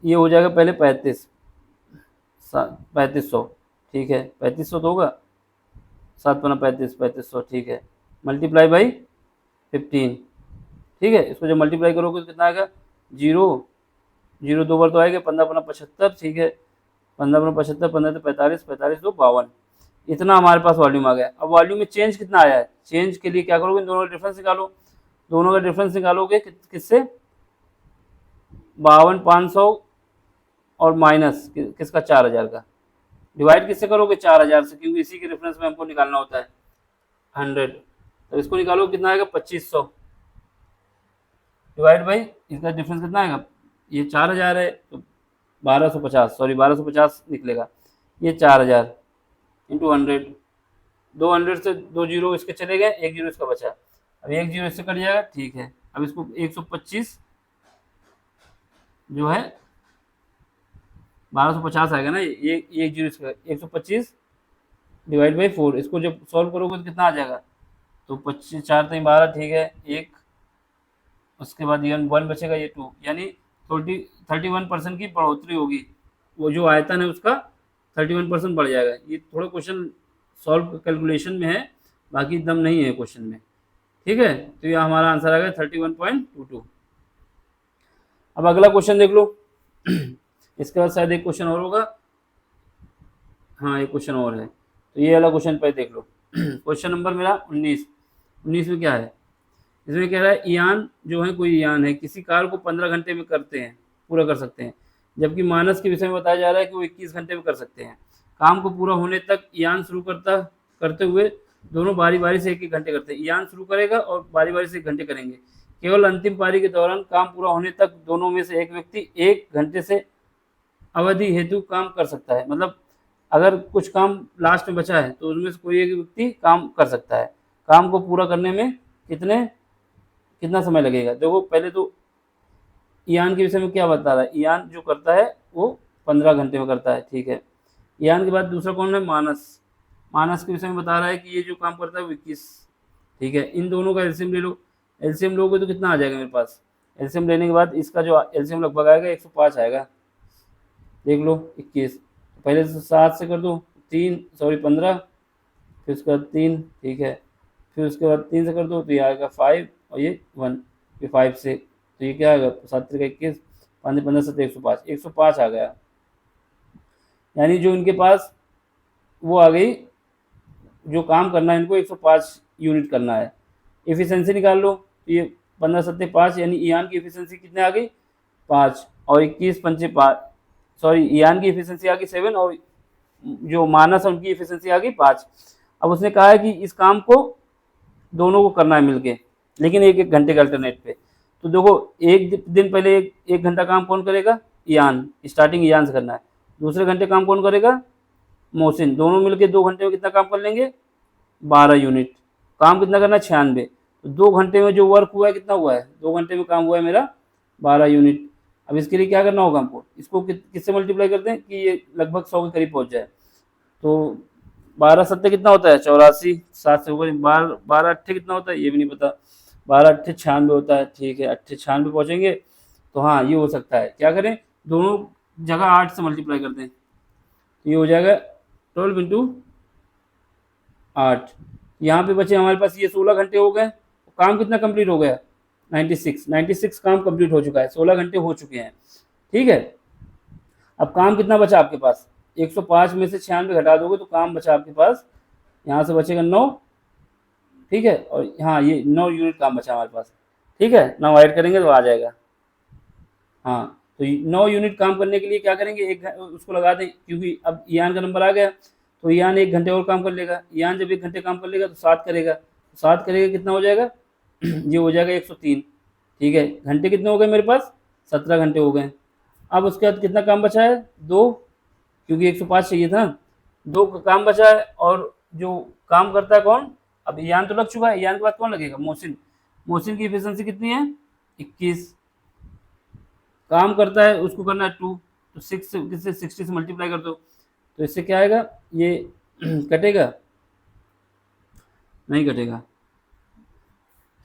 ये हो जाएगा पहले 3500, ठीक है, 3500 तो होगा, 7×5 3500, ठीक है, मल्टीप्लाई बाई 15, ठीक है। इसको जब मल्टीप्लाई करोगे तो कितना आएगा, 0 2 बार तो आएगा, 15×75, ठीक है, 15×75, 15 तो 45, 45 तो 52, इतना हमारे पास वॉल्यूम आ गया। अब वॉल्यूम में चेंज कितना आया है, चेंज के लिए क्या करोगे, दोनों का डिफरेंस निकालो, दोनों का डिफरेंस निकालोगे किससे, 52,500 और माइनस किसका, 4000 का, डिवाइड किससे करोगे, 4000 से, क्योंकि इसी के रेफरेंस में हमको निकालना होता है 100। तो इसको निकालो कितना आएगा, 2500 डिवाइड बाई इसका डिफरेंस कितना आएगा, ये 4000 है तो 1250, सॉरी 1250 निकलेगा, ये 4000 इंटू 100, 200 से 2 जीरो इसके चले गए, 1 जीरो इसका बचा, अब 1 जीरो इससे कट जाएगा, ठीक है। अब इसको 125 जो है 1250 आएगा ना, ये 1 जीरो इसका 125 डिवाइड बाई 4, इसको जब सॉल्व करोगे तो कितना आ जाएगा, तो 25 4 3 12, ठीक है, 1, उसके बाद ये 1 बचेगा, ये 2, यानी 31% की बढ़ोतरी होगी, वो जो आयतन है उसका 31% बढ़ जाएगा। ये थोड़ा क्वेश्चन सॉल्व कैलकुलेशन में है, बाकी दम नहीं है क्वेश्चन में, ठीक है। तो ये हमारा आंसर आ गया 31.22। अब अगला क्वेश्चन देख लो इसके बाद शायद एक क्वेश्चन और होगा, हाँ एक क्वेश्चन और है, तो ये वाला क्वेश्चन पे देख लो क्वेश्चन नंबर मेरा 19 में क्या है, इसमें कह रहा है ईयान जो है, कोई ईयान है, किसी कार्य को 15 घंटे में करते हैं, पूरा कर सकते हैं, जबकि मानस के विषय में बताया जा रहा है कि वो 21 घंटे में कर सकते हैं। काम को पूरा होने तक ईयान शुरू करते हुए दोनों बारी बारी से 1-1 घंटे करते हैं। ईयान शुरू करेगा और बारी बारी से 1 घंटे करेंगे। केवल अंतिम पारी के दौरान काम पूरा होने तक दोनों में से एक व्यक्ति 1 घंटे से अवधि हेतु काम कर सकता है। मतलब अगर कुछ काम लास्ट में बचा है तो उसमें से कोई एक व्यक्ति काम कर सकता है। काम को पूरा करने में कितना समय लगेगा। देखो पहले तो ईयान के विषय में क्या बता रहा है, ईयान जो करता है वो 15 घंटे में करता है, ठीक है। ईयान के बाद दूसरा कौन है, मानस के विषय में बता रहा है कि ये जो काम करता है वो 21, ठीक है। इन दोनों का एलसीएम ले लो, एलसीएम लोगे तो कितना आ जाएगा मेरे पास, एलसीएम लेने के बाद इसका जो एलसीएम लगभग आएगा 105 आएगा, देख लो 21, पहले से 7 से कर दो, 15, फिर उसके बाद 3, ठीक है, फिर उसके बाद 3 से कर दो तो ये आएगा 5 और ये 1, ये 5 से, तो ये क्या आएगा 7 3 21, 5 15 7 105 आ गया। यानी जो इनके पास वो आ गई, जो काम करना है इनको 105 यूनिट करना है। एफिशिएंसी निकाल लो, तो ये 15 7 5, यानी ईयान की एफिशिएंसी कितने आ गई 5 और 21 5 5, सॉरी ईयान की एफिशिएंसी आ गई 7 और जो मानस है उनकी एफिशिएंसी आ गई 5। अब उसने कहा है कि इस काम को दोनों को करना है मिलके, लेकिन 1-1 घंटे के अल्टरनेट पे। तो देखो एक दिन पहले 1 घंटा काम कौन करेगा, ईयान, स्टार्टिंग ईयान से करना है। दूसरे घंटे काम कौन करेगा, मोहसिन, दोनों मिलके 2 घंटे में कितना काम कर लेंगे? 12 यूनिट। काम कितना करना है? 96। तो 2 घंटे में जो वर्क हुआ है कितना हुआ है? 2 घंटे में काम हुआ है मेरा 12 यूनिट। अब इसके लिए क्या करना होगा हमको? इसको किससे मल्टीप्लाई करते हैं कि ये लगभग 100 के करीब पहुंच जाए। तो 12 सत्ते कितना होता है? 84। 7 से ऊपर 12 अट्ठे कितना होता है? ये भी नहीं पता। 12 अट्ठे 96 होता है। ठीक है, अट्ठे 96 पहुंचेंगे। तो हाँ, ये हो सकता है। क्या करें? दोनों जगह 8 से मल्टीप्लाई करते हैं। ये हो जाएगा 12 इंटू 8। यहाँ पे बचे हमारे पास ये 16 घंटे हो गए। काम कितना कंप्लीट हो गया? 96 काम कंप्लीट हो चुका है। 16 घंटे हो चुके हैं। ठीक है, अब काम कितना बचा आपके पास? 105 में से 96 घटा दोगे तो काम बचा आपके पास, यहाँ से बचेगा 9। ठीक है, और हाँ, ये 9 यूनिट काम बचा हमारे पास। ठीक है, 9 ऐड करेंगे तो आ जाएगा। हाँ, तो 9 यूनिट काम करने के लिए क्या करेंगे? उसको लगा दें, क्योंकि अब ईयान का नंबर आ गया। तो ईयान 1 घंटे और काम कर लेगा। ईयान जब 1 घंटे काम कर लेगा तो 7 करेगा। 7 करेगा कितना हो जाएगा? ये हो जाएगा 103। ठीक है, घंटे कितने हो गए मेरे पास? 17 घंटे हो गए। अब उसके बाद कितना काम बचा है? 2, क्योंकि 105 चाहिए था। 2 का काम बचा है। और जो काम करता है कौन? अब ईयान तो लग चुका है, ईयान के बाद कौन लगेगा? मोहसिन। मोहसिन की एफिशिएंसी कितनी है? 21। काम करता है, उसको करना है 2। तो 6 से किससे? 60 से मल्टीप्लाई कर दो। तो इससे क्या आएगा? ये कटेगा? नहीं कटेगा।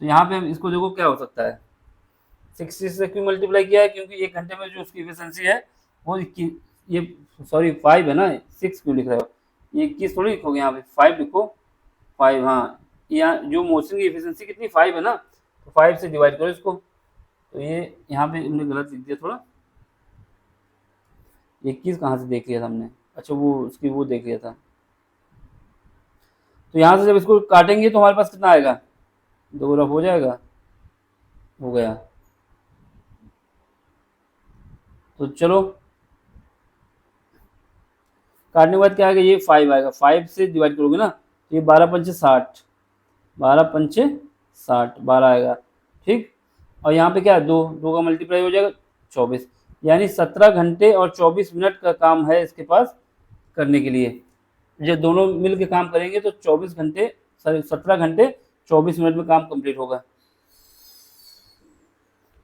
तो यहाँ पे हम इसको देखो क्या हो सकता है। 60 से क्यों मल्टीप्लाई किया है? क्योंकि 1 घंटे में जो उसकी एफिशिएंसी है वो 21, ये सॉरी 5 है ना, 6 क्यों लिख रहे हो? ये 21 थोड़ी लिखोगे, यहाँ पे 5 लिखो। 5, हाँ, यहाँ जो मोशन की एफिशिएंसी कितनी? 5 है ना, तो 5 से डिवाइड करो इसको। तो ये यहाँ पे हमने गलत लिख दिया थोड़ा। 21 कहाँ से देख लिया था हमने? अच्छा, वो उसकी वो देख लिया था। तो यहाँ से जब इसको काटेंगे तो हमारे पास कितना आएगा? 2 रफ हो जाएगा। हो गया। तो चलो, काटने के बाद क्या आएगा? ये 5 आएगा। 5 से डिवाइड करोगे ना तो ये 12 पंचे 60, 12 पंचे 60, 12 आएगा। ठीक, और यहाँ पे क्या है? 2, 2 का मल्टीप्लाई हो जाएगा 24। यानी 17 घंटे और 24 मिनट का काम है इसके पास करने के लिए। जब दोनों मिल के काम करेंगे तो 24 घंटे, सॉरी 17 घंटे 24 मिनट में काम कंप्लीट होगा।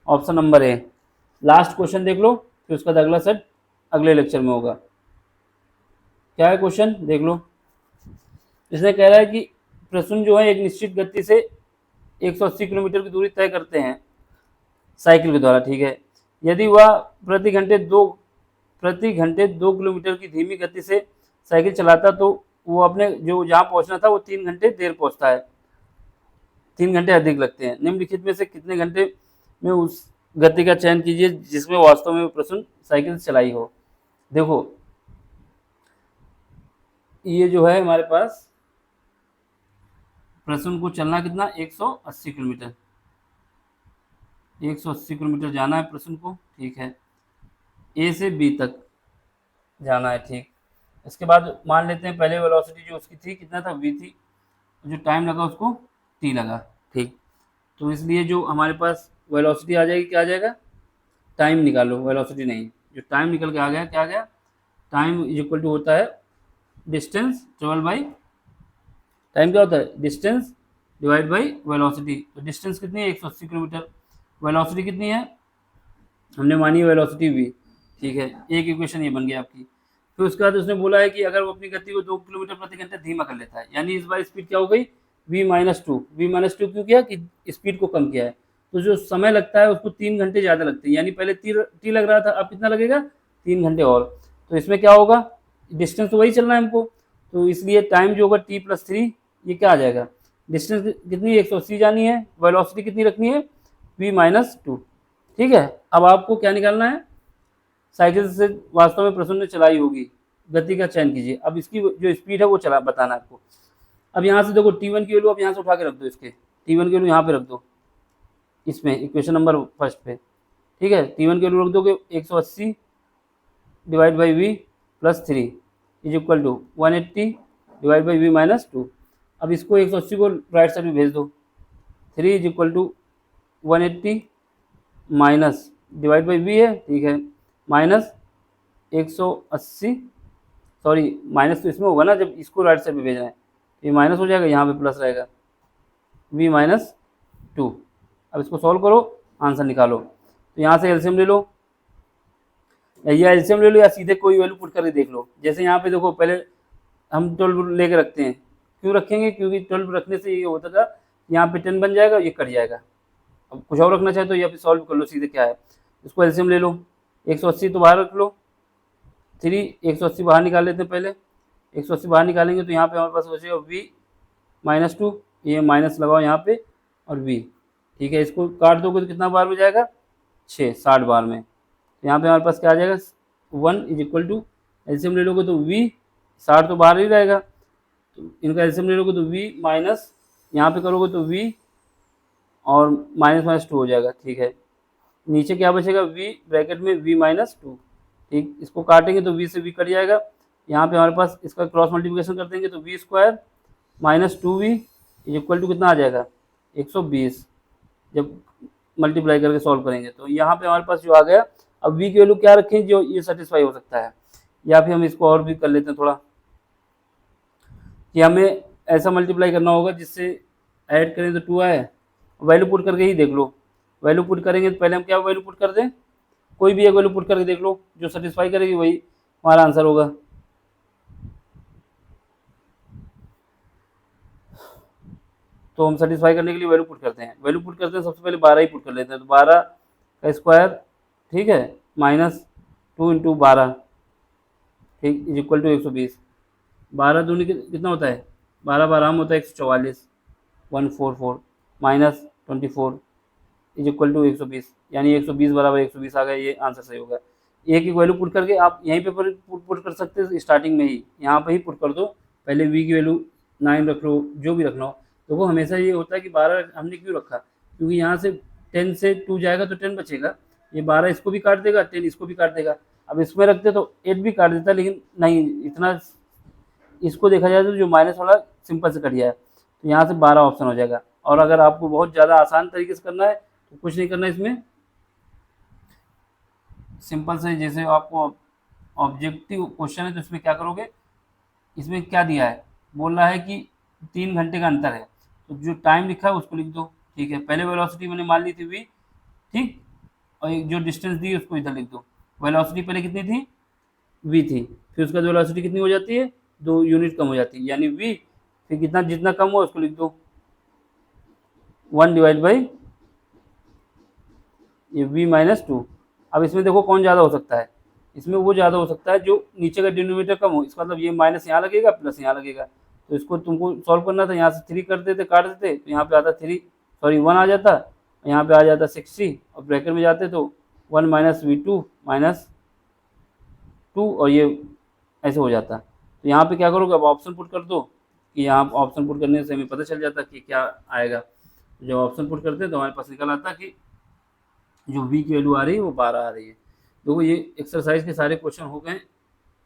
Option number A. Last question देख लो, फिर उसका अगला सेट अगले लेक्चर में होगा। क्या है क्वेश्चन? देख लो। इसने कह रहा है कि प्रसून जो है एक निश्चित गति से 180 किलोमीटर की दूरी तय करते हैं साइकिल के द्वारा। ठीक है, यदि वह प्रति घंटे 2 किलोमीटर की धीमी गति से साइकिल चलाता तो वो अपने जो जहाँ पहुँचना था वो 3 घंटे देर पहुँचता है, 3 घंटे अधिक लगते हैं। निम्नलिखित में से कितने घंटे में उस गति का चयन कीजिए जिसमें वास्तव में प्रसून साइकिल चलाई हो। देखो, ये जो है हमारे पास प्रसून को चलना कितना? 180 किलोमीटर। 180 किलोमीटर जाना है प्रसून को। ठीक है, ए से बी तक जाना है। ठीक, इसके बाद मान लेते हैं पहले वेलोसिटी जो उसकी थी कितना था? v थी। जो टाइम लगा उसको t लगा। ठीक, तो इसलिए जो हमारे पास वेलोसिटी आ जाएगी, क्या आ जाएगा? टाइम निकालो, वेलोसिटी नहीं। जो टाइम निकल के आ गया, क्या आ गया? टाइम इज इक्वल टू होता है डिस्टेंस ट्रेवल बाई, टाइम क्या होता है? Distance divide by velocity. तो डिस्टेंस कितनी है? 180 किलोमीटर। वेलोसिटी कितनी है? हमने मानी वेलोसिटी v। ठीक है, एक इक्वेशन ये बन गया आपकी। फिर उसके बाद उसने बोला है कि अगर वो अपनी गति को 2 किलोमीटर प्रति घंटे धीमा कर लेता है, यानी इस बार स्पीड क्या हो गई? v-2। v-2 क्यों किया? कि स्पीड को कम किया है। तो जो समय लगता है उसको 3 घंटे ज़्यादा लगते हैं, यानी पहले टी लग रहा था, अब कितना लगेगा? 3 घंटे और। तो इसमें क्या होगा? डिस्टेंस तो वही चलना है हमको, तो इसलिए टाइम जो होगा t+3, ये क्या आ जाएगा? डिस्टेंस कितनी? 180 जानी है। वेलोसिटी कितनी रखनी है? v-2। ठीक है, अब आपको क्या निकालना है? साइकिल से वास्तव में प्रसून ने चलाई होगी, गति का चयन कीजिए। अब इसकी जो स्पीड है वो चला बताना है आपको। अब यहाँ से देखो t1 की वैल्यू अब यहाँ से उठा के रख दो, इसके t1 की वैल्यू यहाँ पे रख दो, इसमें इक्वेशन नंबर फर्स्ट पे। ठीक है, t1 की वैल्यू रख दोगे 180 divide by v+3 is equal to 180 divide by v-2। अब इसको 180 को राइट साइड में भेज दो। 3 is equal to 180 minus divide by v है। ठीक है, माइनस 180 सॉरी माइनस तो इसमें होगा ना जब इसको राइट साइड पे भेजना है, ये माइनस हो जाएगा, यहाँ पे प्लस रहेगा v माइनस 2। अब इसको सॉल्व करो, आंसर निकालो। तो यहाँ से एलसीएम ले लो, या एलसीएम ले लो या सीधे कोई वैल्यू पुट करके देख लो। जैसे यहाँ पे देखो, पहले हम 12 लेके रखते हैं, क्यों रखेंगे, क्योंकि 12 रखने से ये होता था यहाँ पे 10 बन जाएगा, ये कट जाएगा। अब कुछ और रखना चाहे तो या फिर सॉल्व कर लो सीधे क्या है। इसको एलसीएम ले लो, 180 तो बाहर रख लो, 3 180 बाहर निकाल लेते हैं पहले। 180 बाहर निकालेंगे तो यहाँ पे हमारे पास बचेगा v माइनस 2, ये माइनस लगाओ यहाँ पे और v, ठीक है। इसको काट दोगे तो कितना बार में जाएगा, 6, 60 बार में। तो यहाँ पे हमारे पास क्या आ जाएगा, 1 इज इक्वल टू, एलसीएम ले लोगे तो v, 60 तो बाहर ही रहेगा, तो इनका एलसीएम ले लोगे तो v माइनस, यहाँ पे करोगे तो v और माइनस माइनस 2 हो जाएगा, ठीक है। नीचे क्या बचेगा, v ब्रैकेट में v माइनस 2, ठीक। इसको काटेंगे तो v से v कट जाएगा। यहाँ पे हमारे पास इसका क्रॉस मल्टीप्लिकेशन कर देंगे तो v square minus 2v is equal to कितना आ जाएगा, 120। जब मल्टीप्लाई करके सॉल्व करेंगे तो यहाँ पे हमारे पास जो आ गया। अब v की वैल्यू क्या रखें जो ये सेटिस्फाई हो सकता है, या फिर हम इसको और भी कर लेते हैं थोड़ा, कि हमें ऐसा मल्टीप्लाई करना होगा जिससे ऐड करें तो 2 आए। वैल्यू पुट करके ही देख लो, वैल्यू पुट करेंगे तो पहले हम क्या वैल्यू पुट कर दें, कोई भी एक वैल्यू पुट करके देख लो, जो सेटिस्फाई करेगी वही हमारा आंसर होगा। तो हम सेटिस्फाई करने के लिए वैल्यू पुट करते हैं, वैल्यू पुट करते हैं सबसे पहले 12 ही पुट कर लेते हैं। तो 12 का स्क्वायर, ठीक है, माइनस 2 इंटू 12, ठीक, इज इक्वल टू 120। 12 दूनी कितना होता है, 12 12 होता है 144, 144 माइनस 24 इज इक्वल टू 120, यानी 120 बराबर 120 आ गया। ये आंसर सही होगा। एक एक वैल्यू पुट करके आप यहीं पे पुट कर सकते हैं, स्टार्टिंग में ही यहाँ पे ही पुट कर दो। पहले v की वैल्यू 9 रख लो, जो भी रखना हो। तो वो हमेशा ये होता है कि 12 हमने क्यों रखा, क्योंकि यहाँ से 10 से 2 जाएगा तो 10 बचेगा, ये 12 इसको भी काट देगा, 10 इसको भी काट देगा। अब इसमें रखते तो 8 भी काट देता, लेकिन नहीं, इतना इसको देखा जाए तो जो माइनस वाला सिंपल से कट गया है, तो यहाँ से 12 ऑप्शन हो जाएगा। और अगर आपको बहुत ज़्यादा आसान तरीके से करना है तो कुछ नहीं करना है, इसमें सिंपल से, जैसे आपको ऑब्जेक्टिव क्वेश्चन है तो इसमें क्या करोगे, इसमें क्या दिया है, बोल रहा है कि 3 घंटे का अंतर है, तो जो टाइम लिखा है उसको लिख दो, ठीक है। पहले वेलोसिटी मैंने मान ली थी v, ठीक, और एक जो डिस्टेंस दी उसको इधर लिख दो। वेलोसिटी पहले कितनी थी, v थी, फिर उसका वेलोसिटी कितनी हो जाती है, 2 यूनिट कम हो जाती है, यानी v, फिर कितना जितना कम हुआ उसको लिख दो 1 डिवाइड बाई ये v माइनस 2। अब इसमें देखो कौन ज़्यादा हो सकता है, इसमें वो ज़्यादा हो सकता है जो नीचे का डिनोमिनेटर कम हो, इसका मतलब ये माइनस यहाँ लगेगा प्लस यहाँ लगेगा। तो इसको तुमको सॉल्व करना था, यहाँ से 3 कर देते, काट देते, तो यहाँ पे आता 1 आ जाता, यहाँ पे आ जाता 60, और ब्रैकेट में जाते तो 1 माइनस v2 माइनस 2, और ये ऐसे हो जाता। तो यहाँ पे क्या करोगे, अब ऑप्शन पुट कर दो, कि यहाँ ऑप्शन पुट करने से हमें पता चल जाता कि क्या आएगा। जब ऑप्शन पुट करते हैं तो हमारे पास निकल आता कि जो v की वैल्यू आ रही है वो 12 आ रही है। देखो ये एक्सरसाइज के सारे क्वेश्चन हो गए।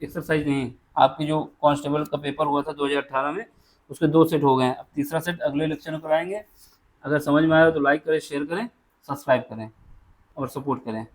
एक्सरसाइज नहीं, आपकी जो कांस्टेबल का पेपर हुआ था 2018 में, उसके 2 सेट हो गए हैं। अब तीसरा सेट अगले लेक्चर में कराएंगे। अगर समझ में आया तो लाइक करें, शेयर करें, सब्सक्राइब करें और सपोर्ट करें।